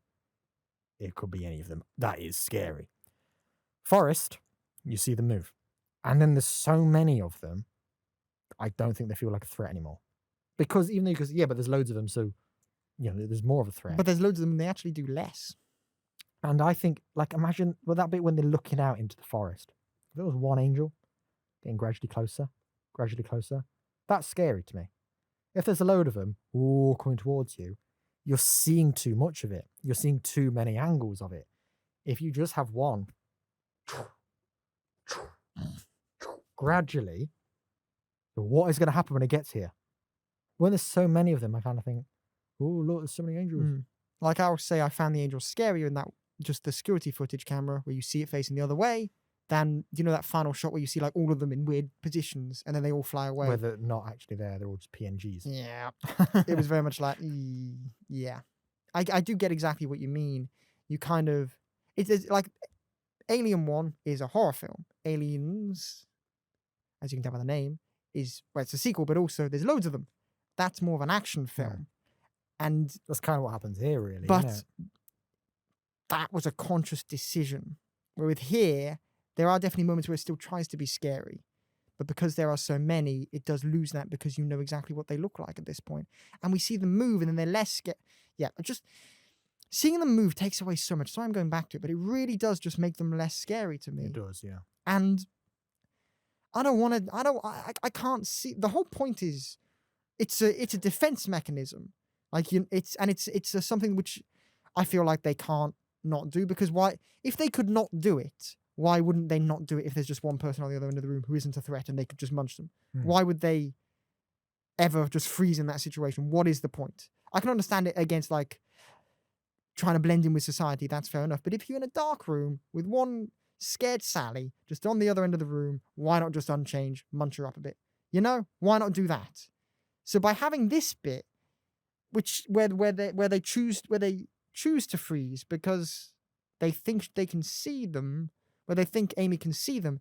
it could be any of them. That is scary. Forest, you see them move, and then there's so many of them. I don't think they feel like a threat anymore, because but there's loads of them, so there's more of a threat. But there's loads of them, and they actually do less. And I think, imagine that bit when they're looking out into the forest. If there was one angel getting gradually closer, that's scary to me. If there's a load of them coming towards you, you're seeing too much of it. You're seeing too many angles of it. If you just have one, gradually, what is going to happen when it gets here? When there's so many of them, I kind of think, oh, look, there's so many angels. Like I would say, I found the angels scarier in that just the security footage camera where you see it facing the other way than, that final shot where you see like all of them in weird positions and then they all fly away. Where they're not actually there, they're all just PNGs. Yeah. It was very much like, yeah. I do get exactly what you mean. You kind of, it's like Alien 1 is a horror film. Aliens, as you can tell by the name, it's a sequel, but also there's loads of them. That's more of an action film. And that's kind of what happens here, really. But that was a conscious decision. Where with here, there are definitely moments where it still tries to be scary. But because there are so many, it does lose that because you know exactly what they look like at this point. And we see them move and then they're less scared. Yeah, just seeing them move takes away so much. So I'm going back to it, but it really does just make them less scary to me. It does, yeah. And I can't see, the whole point is it's a defense mechanism. Like it's something which I feel like they can't not do, because why, if they could not do it, why wouldn't they not do it if there's just one person on the other end of the room who isn't a threat and they could just munch them? Why would they ever just freeze in that situation? What is the point? I can understand it against like trying to blend in with society, that's fair enough. But if you're in a dark room with one scared Sally just on the other end of the room, why not just unchange, munch her up a bit? Why not do that? So by having this bit, where they choose to freeze because they think they can see them, where they think Amy can see them,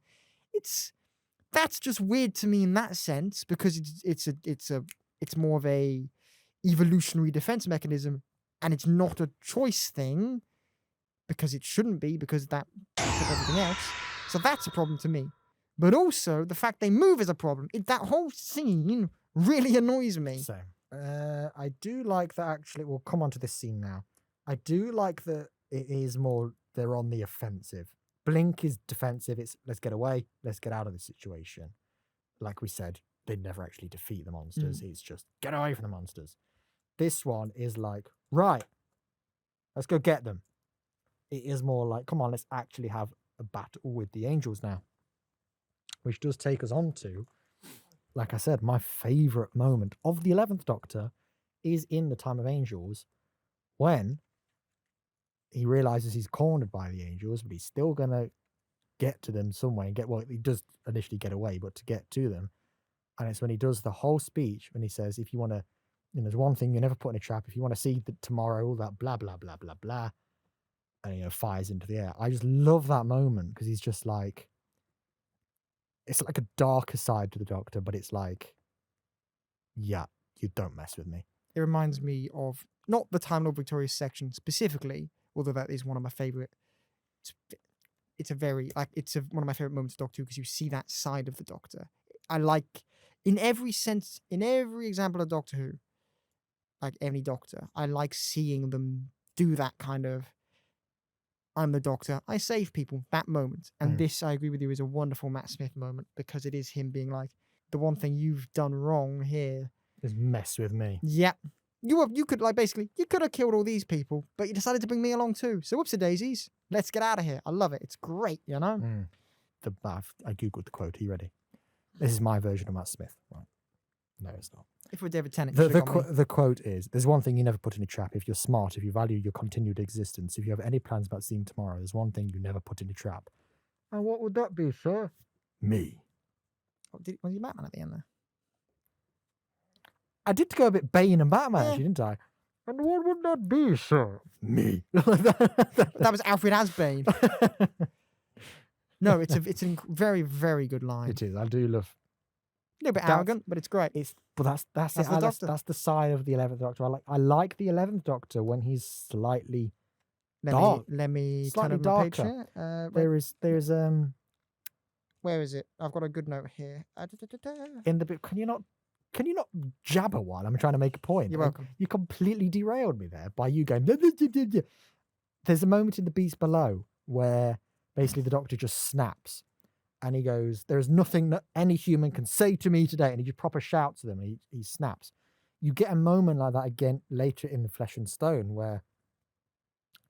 that's just weird to me in that sense, because it's more of a evolutionary defense mechanism, and it's not a choice thing because it shouldn't be, because that took everything else. So that's a problem to me. But also the fact they move is a problem. That whole scene really annoys me. Same. I do like that, actually. We'll come on to this scene now. I do like that it is more, they're on the offensive. Blink is defensive. It's let's get away, let's get out of this situation. Like we said, they'd never actually defeat the monsters. It's just get away from the monsters. This one is like, right, let's go get them. It is more like, come on, let's actually have a battle with the angels now. Which does take us on to, like I said, my favourite moment of the 11th Doctor is in the Time of Angels, when he realises he's cornered by the angels, but he's still going to get to them some way and get, well, he does initially get away, but to get to them. And it's when he does the whole speech, when he says, if you want to, there's one thing you never put in a trap. If you want to see that tomorrow, all that blah, blah, blah, blah, blah, and, fires into the air. I just love that moment because he's just like, it's like a darker side to the Doctor, but it's like, yeah, you don't mess with me. It reminds me of, not the Time Lord Victorious section specifically, although that is one of my favorite. It's one of my favorite moments of Doctor Who because you see that side of the Doctor. I like, in every sense, in every example of Doctor Who, like any Doctor, I like seeing them do that kind of, I'm the Doctor, I save people, that moment. And this, I agree with you, is a wonderful Matt Smith moment because it is him being like, the one thing you've done wrong here is mess with me. Yeah. You could, like, basically, you could have killed all these people, but you decided to bring me along too. So whoopsie daisies, let's get out of here. I love it. It's great, you know? I googled the quote. Are you ready? This is my version of Matt Smith. Right. No, it's not. If we're David Tennant, the quote is, there's one thing you never put in a trap. If you're smart, if you value your continued existence, if you have any plans about seeing tomorrow, there's one thing you never put in a trap. And what would that be, sir? Me. Was he Batman at the end there? I did go a bit Bane and Batman, actually, didn't I? And what would that be, sir? Me. That was Alfred as Bane. No, it's a very, very good line. It is. I do love. A little bit arrogant, but it's great. That's the side of the 11th Doctor. I like the 11th Doctor when he's slightly dark. Let me Slightly turn over my page here. There's Where is it? I've got a good note here. in the bit. Can you not jabber while I'm trying to make a point? You're welcome. You completely derailed me there by you going. There's a moment in The Beast Below where basically the Doctor just snaps. And he goes, there's nothing that any human can say to me today. And he just proper shouts to them. And he snaps. You get a moment like that again later in The Flesh and Stone where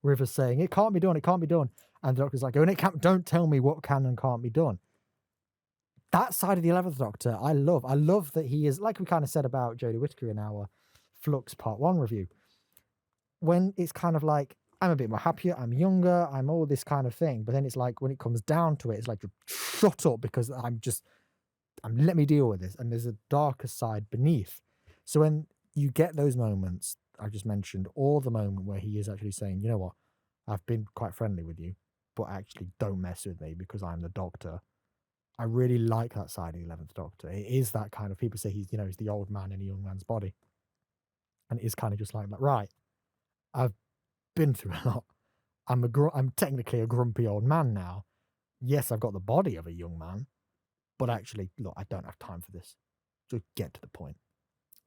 River's saying, it can't be done, it can't be done. And the Doctor's like, don't tell me what can and can't be done. That side of the 11th Doctor, I love. I love that he is, like we kind of said about Jodie Whittaker in our Flux Part 1 review. When it's kind of like, I'm a bit more happier, I'm younger, I'm all this kind of thing. But then it's like, when it comes down to it, it's like, shut up because let me deal with this. And there's a darker side beneath. So when you get those moments I just mentioned, or the moment where he is actually saying, you know what, I've been quite friendly with you, but actually don't mess with me because I'm the Doctor. I really like that side of the 11th Doctor. It is that kind of, people say he's the old man in a young man's body. And it is kind of just like, right, I've been through a lot. I'm technically a grumpy old man now. Yes, I've got the body of a young man, but actually, look, I don't have time for this. Just get to the point.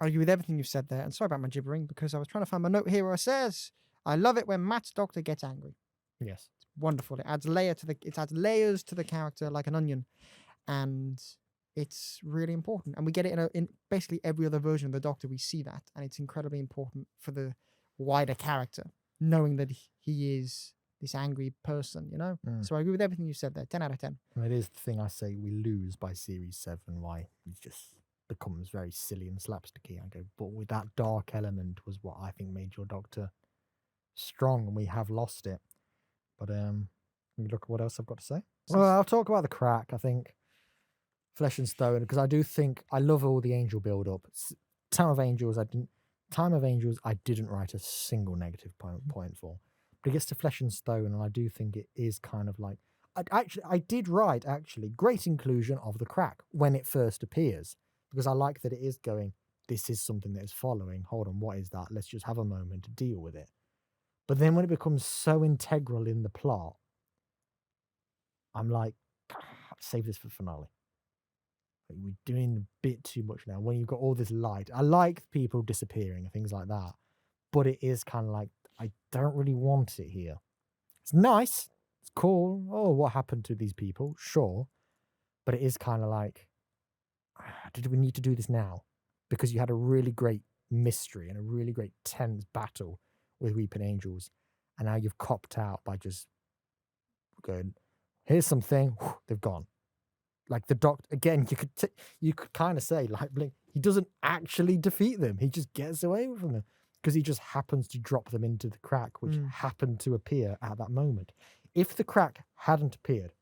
I agree with everything you've said there. And sorry about my gibbering because I was trying to find my note here where it says, I love it when Matt's Doctor gets angry. Yes. It's wonderful. It adds layers to the character like an onion. And it's really important. And we get it in basically every other version of the Doctor. We see that. And it's incredibly important for the wider character, knowing that he is this angry person, you know? So I agree with everything you said there. 10 out of 10. And it is the thing I say we lose by series 7, why he just becomes very silly and slapsticky. I go, but with that dark element was what I think made your Doctor strong, and we have lost it. But let me look at what else I've got to say. Well, I'll talk about the crack. I think Flesh and Stone, because I do think I love all the angel build up. Time of Angels, I didn't write a single negative point for. But it gets to Flesh and Stone, and I do think it is kind of like, I did write great inclusion of the crack when it first appears, because I like that it is going, this is something that is following. Hold on, what is that? Let's just have a moment to deal with it. But then when it becomes so integral in the plot, I'm like, save this for finale. We're doing a bit too much now. When you've got all this light, I like people disappearing and things like that, but it is kind of like, I don't really want it here. It's nice, it's cool. Oh, what happened to these people? Sure, but it is kind of like, did we need to do this now? Because you had a really great mystery and a really great tense battle with Weeping Angels, and now you've copped out by just going, here's something, they've gone. Like the Doctor, again, you could kind of say, like, Blink, he doesn't actually defeat them. He just gets away from them because he just happens to drop them into the crack, which happened to appear at that moment. If the crack hadn't appeared,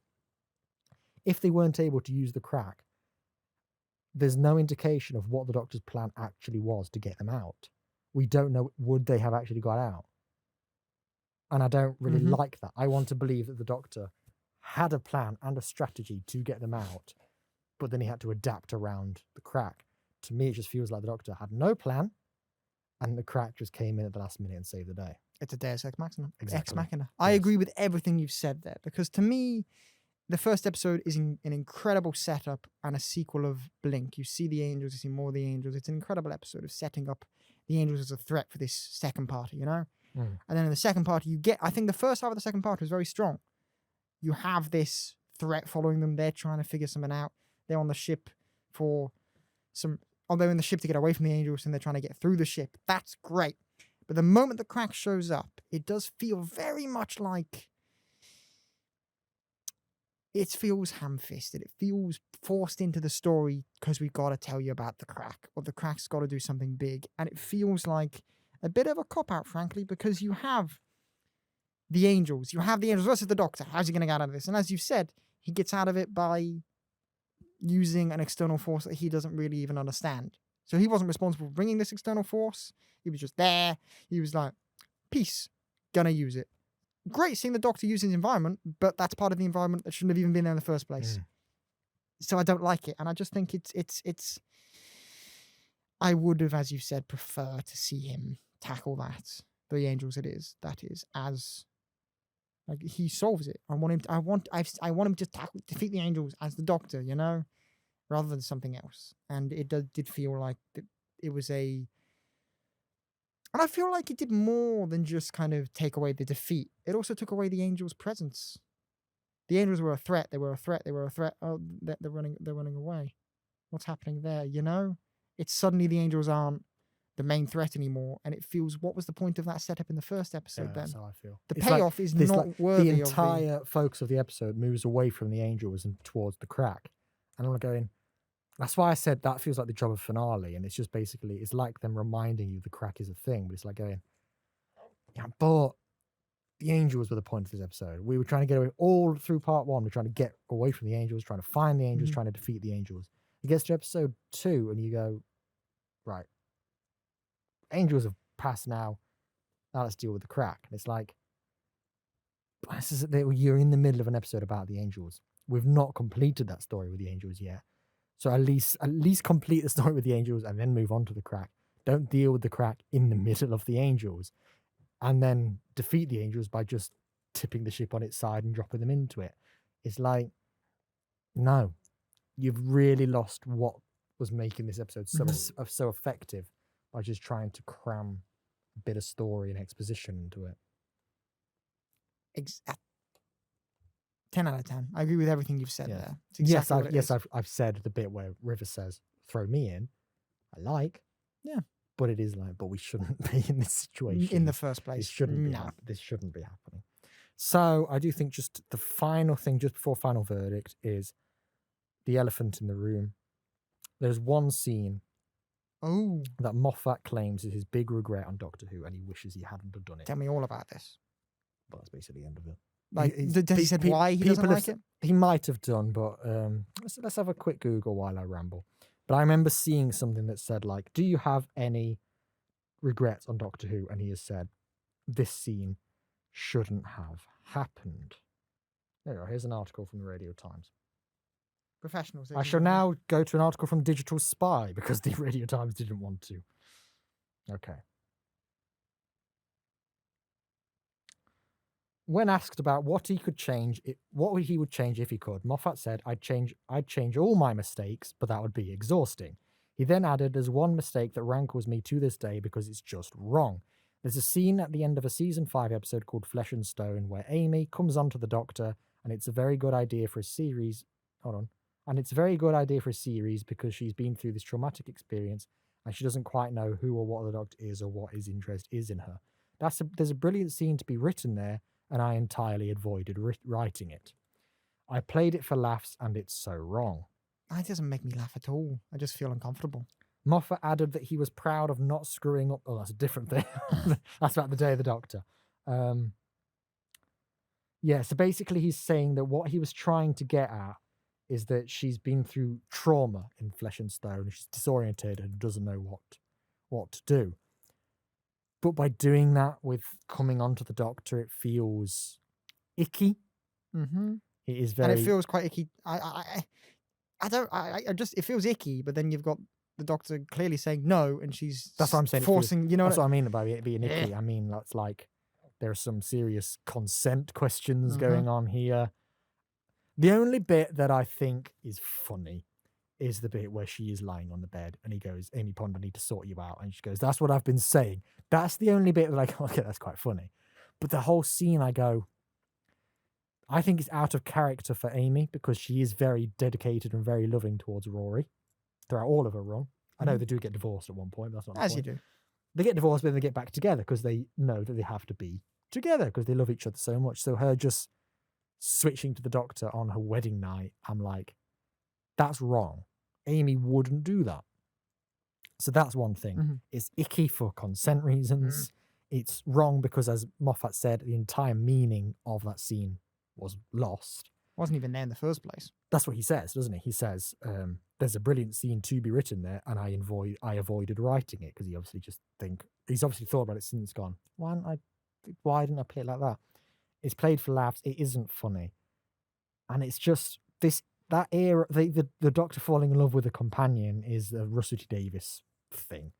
if they weren't able to use the crack, there's no indication of what the Doctor's plan actually was to get them out. We don't know, would they have actually got out? And I don't really like that. I want to believe that the Doctor had a plan and a strategy to get them out, but then he had to adapt around the crack. To me, it just feels like the Doctor had no plan, and the crack just came in at the last minute and saved the day. It's a Deus Ex Machina. Exactly. Ex Machina. I agree with everything you've said there, because to me, the first episode is an incredible setup and a sequel of Blink. You see the angels, you see more of the angels. It's an incredible episode of setting up the angels as a threat for this second party, you know? And then in the second party, you get, I think the first half of the second party was very strong. You have this threat following them. They're trying to figure something out. They're on the ship for some, they're in the ship to get away from the angels and they're trying to get through the ship. That's great. But the moment the crack shows up, it does feel very much like, it feels ham-fisted. It feels forced into the story because we've got to tell you about the crack, or the crack's got to do something big. And it feels like a bit of a cop-out, frankly, because you have the angels versus the Doctor. How's he going to get out of this? And as you've said, he gets out of it by using an external force that he doesn't really even understand. So he wasn't responsible for bringing this external force. He was just there. He was like, peace, gonna use it. Great seeing the Doctor use his environment, but that's part of the environment that shouldn't have even been there in the first place. So I don't like it. And I just think it's I would have, as you said, prefer to see him tackle that. The angels that is as like he solves it. I want him to defeat the angels as the Doctor, you know, rather than something else. And it did feel like it was a, and I feel like it did more than just kind of take away the defeat. It also took away the angels' presence. The angels were a threat. They were a threat. Oh, they're running away. What's happening there? You know, it's suddenly the angels aren't the main threat anymore, and it feels, what was the point of that setup in the first episode? Then That's how I feel. The It's payoff is not worthy. The entire focus of the episode moves away from the angels and towards the crack, and I'm going. That's why I said that feels like the job of finale, and it's just basically, it's like them reminding you the crack is a thing, but it's like going, yeah, but the angels were the point of this episode. We were trying to get away all through part one. We're trying to get away from the angels, trying to find the angels, trying to defeat the angels. It gets to episode 2, and you go, right, angels have passed now. Now let's deal with the crack. And it's like, you're in the middle of an episode about the angels. We've not completed that story with the angels yet. So at least complete the story with the angels and then move on to the crack. Don't deal with the crack in the middle of the angels and then defeat the angels by just tipping the ship on its side and dropping them into it. It's like, no, you've really lost what was making this episode so effective by just trying to cram a bit of story and exposition into it. 10 out of 10. I agree with everything you've said there. It's exactly I've said the bit where River says, throw me in. I like. Yeah. But it is like, but we shouldn't be in this situation. In the first place. This shouldn't be happening. So I do think just the final thing, just before final verdict, is the elephant in the room. There's one scene that Moffat claims is his big regret on Doctor Who, and he wishes he hadn't have done it. Tell me all about this. But that's basically the end of it. Like, does he said why he doesn't like it? He might have done, but let's have a quick Google while I ramble. But I remember seeing something that said, like, do you have any regrets on Doctor Who? And he has said, this scene shouldn't have happened. There you go. Here's an article from the Radio Times. Professionals. I shall now go to an article from Digital Spy because the Radio Times didn't want to. Okay. When asked about what he would change if he could, Moffat said, I'd change all my mistakes, but that would be exhausting. He then added, there's one mistake that rankles me to this day because it's just wrong. There's a scene at the end of a season 5 episode called Flesh and Stone where Amy comes onto the Doctor, and it's a very good idea for a series. And it's a very good idea for a series because she's been through this traumatic experience and she doesn't quite know who or what the Doctor is or what his interest is in her. There's a brilliant scene to be written there, and I entirely avoided writing it. I played it for laughs, and it's so wrong. It doesn't make me laugh at all. I just feel uncomfortable. Moffat added that he was proud of not screwing up. Oh, that's a different thing. That's about the Day of the Doctor. So basically he's saying that what he was trying to get at is that she's been through trauma in Flesh and Stone. She's disoriented and doesn't know what to do. But by doing that with coming onto the Doctor, it feels icky. Mm-hmm. It is very. And it feels quite icky. I just it feels icky. But then you've got the Doctor clearly saying no, and she's That's what I'm saying. forcing. You know, that's what I mean by it being icky. I mean that's like there are some serious consent questions going on here. The only bit that I think is funny is the bit where she is lying on the bed and he goes, Amy Pond, I need to sort you out. And she goes, that's what I've been saying. That's the only bit that I go, okay, that's quite funny. But the whole scene, I go, I think it's out of character for Amy because she is very dedicated and very loving towards Rory throughout all of her run. I know they do get divorced at one point, but that's not the as point. you do. They get divorced, but then they get back together because they know that they have to be together because they love each other so much. So her just switching to the Doctor on her wedding night, I'm like, that's wrong. Amy wouldn't do that. So that's one thing. It's icky for consent reasons. It's wrong because, as Moffat said, the entire meaning of that scene was lost. Wasn't even there in the first place. That's what he says, doesn't he? He says, there's a brilliant scene to be written there, and I avoided writing it because he's obviously thought about it since, gone, why didn't I play it like that? It's played for laughs. It isn't funny. And it's just that era, the Doctor falling in love with a companion is a Russell T Davies thing.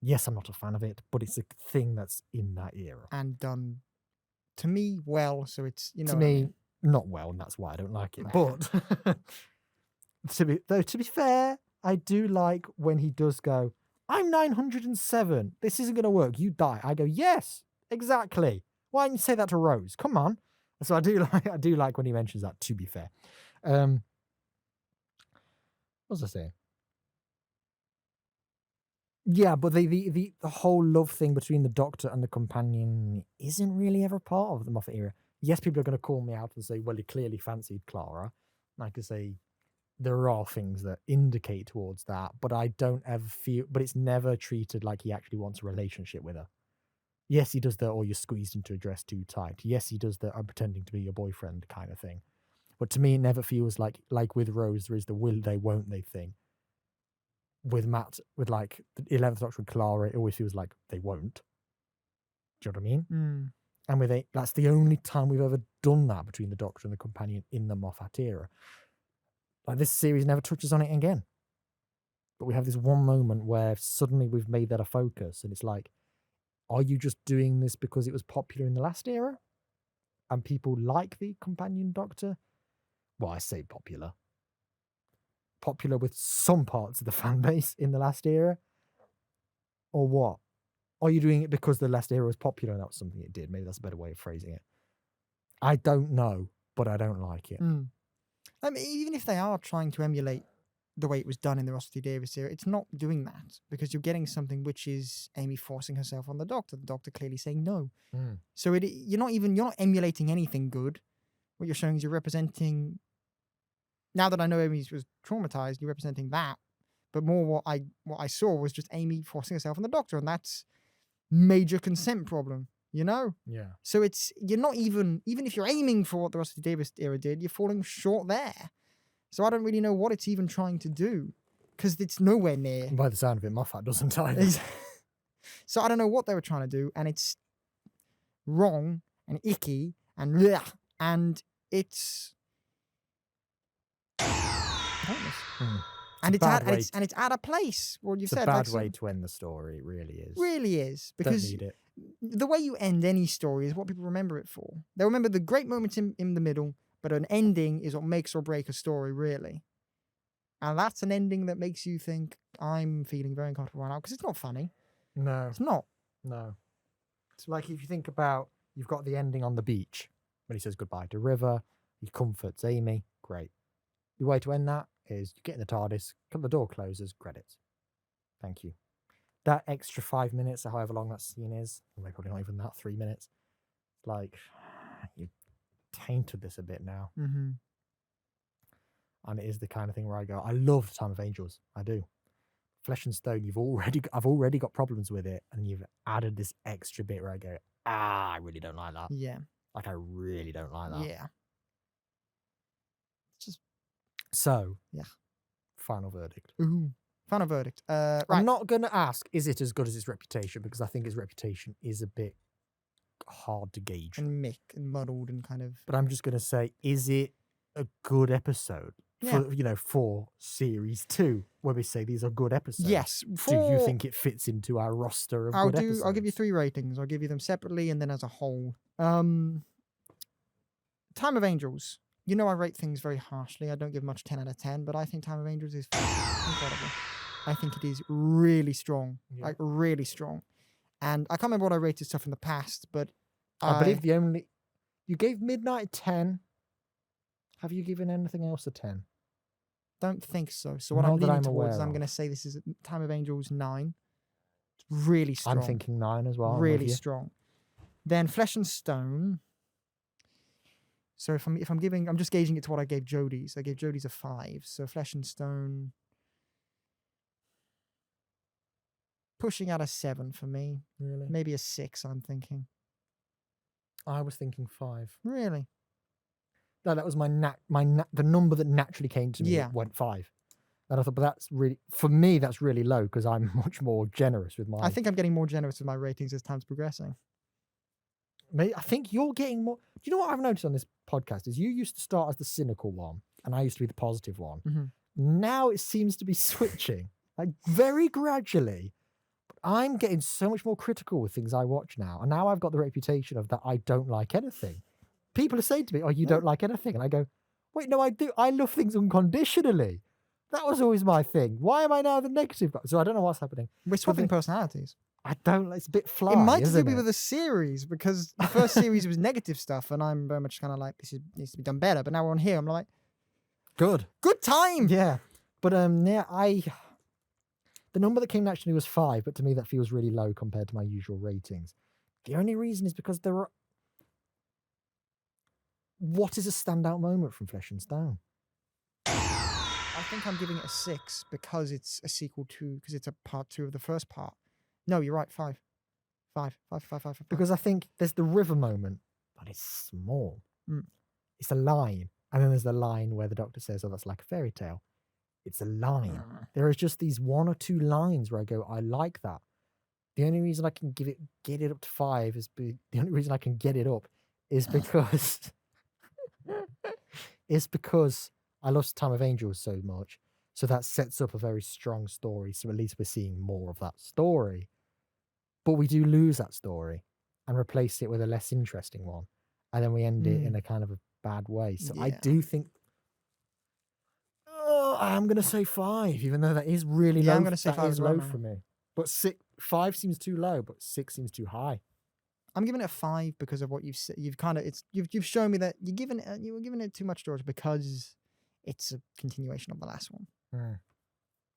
Yes, I'm not a fan of it, but it's a thing that's in that era. And done, to me, well, so it's, you know. To me, not well, and that's why I don't like it. But to be fair, I do like when he does go, I'm 907. This isn't going to work. You die. I go, yes, exactly. Why didn't you say that to Rose? Come on. So I do like when he mentions that, to be fair. What was I saying? Yeah, but the whole love thing between the Doctor and the companion isn't really ever part of the Moffat era. Yes, people are going to call me out and say, well, he clearly fancied Clara. And I could say there are things that indicate towards that, but I don't ever feel, but it's never treated like he actually wants a relationship with her. Yes, he does the, or you're squeezed into a dress too tight. Yes, he does the, I'm pretending to be your boyfriend kind of thing. But to me, it never feels like with Rose, there is the will they, won't they thing. With Matt, with like the 11th Doctor and Clara, it always feels like they won't. Do you know what I mean? And with that's the only time we've ever done that between the Doctor and the companion in the Moffat era. Like this series never touches on it again. But we have this one moment where suddenly we've made that a focus, and it's like, are you just doing this because it was popular in the last era? And people like the companion Doctor? Well, I say popular. Popular with some parts of the fan base in the last era? Or what? Are you doing it because the last era was popular and that was something it did? Maybe that's a better way of phrasing it. I don't know, but I don't like it. I mean, even if they are trying to emulate the way it was done in the Russell T Davies era, it's not doing that because you're getting something which is Amy forcing herself on the Doctor clearly saying no. So you're not emulating anything good. What you're showing is you're representing, now that I know Amy was traumatized, you're representing that, but more what I saw was just Amy forcing herself on the Doctor, and that's major consent problem, you know? Yeah. So you're not even if you're aiming for what the Russell T Davies era did, you're falling short there. So I don't really know what it's even trying to do because it's nowhere near. By the sound of it, Moffat doesn't either. So I don't know what they were trying to do, and it's wrong and icky and blech, and it's pointless. And it's out of place. What you've said. It's a bad way to end the story. It really is. Really is, because don't need it. The way you end any story is what people remember it for. They remember the great moments in the middle, but an ending is what makes or break a story, really. And that's an ending that makes you think, I'm feeling very uncomfortable right now, because it's not funny. No. It's not. No. It's like if you think about, you've got the ending on the beach, when he says goodbye to River, he comforts Amy, great. The way to end that is you get in the TARDIS, the door closes, credits. Thank you. That extra 5 minutes, or however long that scene is, or probably not even that, 3 minutes, like, you tainted this a bit now. And it is the kind of thing where I go, I love the Time of Angels. I do. Flesh and Stone, I've already got problems with it, and you've added this extra bit where I go, I really don't like that. Yeah. Like, I really don't like that. Yeah. It's just So, Yeah. final verdict. Ooh. Final verdict. I'm Right. not going to ask, is it as good as its reputation? Because I think its reputation is a bit hard to gauge. And muddled and kind of. But I'm just going to say, is it a good episode? Yeah. For series 2, where we say these are good episodes. Yes. Do you think it fits into our roster of good episodes? I'll give you 3 ratings. I'll give you them separately and then as a whole. Time of Angels. You know I rate things very harshly. I don't give much 10 out of 10, but I think Time of Angels is incredible. I think it is really strong. Yeah. Like really strong. And I can't remember what I rated stuff in the past, but I believe you gave Midnight a 10. Have you given anything else a 10? don't think so. So what Not I'm that leaning I'm towards is aware I'm of. going to say this is Time of Angels 9. It's really strong. I'm thinking 9 as well. I'm with really you. strong. Then Flesh and Stone. So if I'm giving, I'm just gauging it to what I gave Jodie's. I gave Jodie's a 5. So Flesh and Stone, pushing out a 7 for me. Really? Maybe a 6. I'm thinking. I was thinking 5. Really? No, that was the number that naturally came to me. Yeah. Went 5. And I thought, but that's really, for me, that's really low because I'm much more generous with my. I think I'm getting more generous with my ratings as time's progressing. I think you're getting more. Do you know what I've noticed on this podcast is you used to start as the cynical one, and I used to be the positive one. Mhm. Now it seems to be switching, like very gradually. But I'm getting so much more critical with things I watch now, and now I've got the reputation of that I don't like anything. People are saying to me, "Oh, you don't like anything," and I go, "Wait, no, I do. I love things unconditionally. That was always my thing. Why am I now the negative guy?" So I don't know what's happening. We're swapping personalities. I don't. It's a bit fly. It might isn't be it? with the series because the first series was negative stuff, and I'm very much kind of like this needs to be done better. But now we're on here, I'm like, Good. good time. Yeah, but yeah, the number that came naturally was 5, but to me that feels really low compared to my usual ratings. The only reason is because there are. What is a standout moment from Flesh and Stone? I think I'm giving it a 6 because it's a sequel to because it's a part 2 of the first part. No, you're right. 5. 5. Because I think there's the river moment, but it's small. Mm. It's a line, and then there's the line where the Doctor says, "Oh, that's like a fairy tale." It's a line. There is just these 1 or 2 lines where I go, "I like that." The only reason I can get it up to 5 is the only reason I can get it up is because I love Time of Angels so much. So that sets up a very strong story. So at least we're seeing more of that story. But we do lose that story and replace it with a less interesting one. And then we end it in a kind of a bad way. So I Yeah. do think I'm going to say 5, even though that is really Yeah, low. I'm gonna say that 5 is as well low now. for me. But 5 seems too low, but 6 seems too high. I'm giving it a 5 because of what you've said. You've kind of you've shown me that you were giving it too much, George, because it's a continuation of the last one.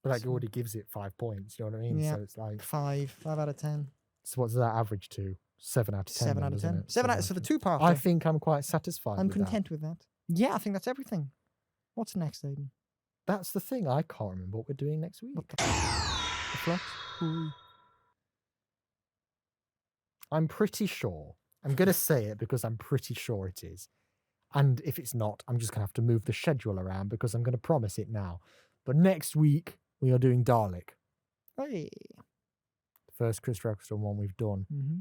But that So- already gives it 5 points. You know what I mean? Yeah. So it's like, 5 out of 10. so what's that average to? 7 out of 10. 7 then, out of doesn't 10. it? 7 out. So the 2 part. I think I'm quite satisfied. I'm with that. content with that. Yeah, I think that's everything. What's next, Aidan? That's the thing. I can't remember what we're doing next week. What the- The flux? I'm pretty sure. I'm going to say it because I'm pretty sure it is. And if it's not, I'm just going to have to move the schedule around because I'm going to promise it now. But next week, we are doing Dalek. Hey. The first Chris Eccleston one we've done Mm-hmm.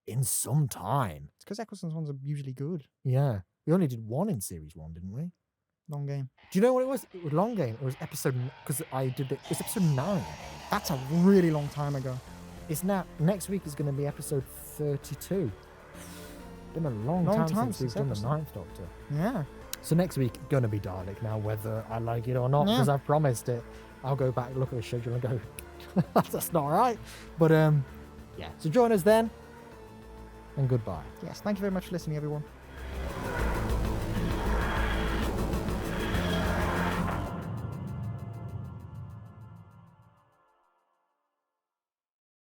in some time. It's because Eccleston's ones are usually good. Yeah. We only did 1 in series 1, didn't we? Long game. Do you know what it was? It was long game. It was episode, because I did it. It's episode 9. That's a really long time ago. It's now, next week is going to be episode 32. Been a long time since we've done the episode. 9th Doctor. Yeah. So next week, going to be Dalek now, whether I like it or not, Yeah. because I've promised it. I'll go back, look at the schedule and go, that's not right. But yeah, so join us then, and goodbye. Yes. Thank you very much for listening, everyone.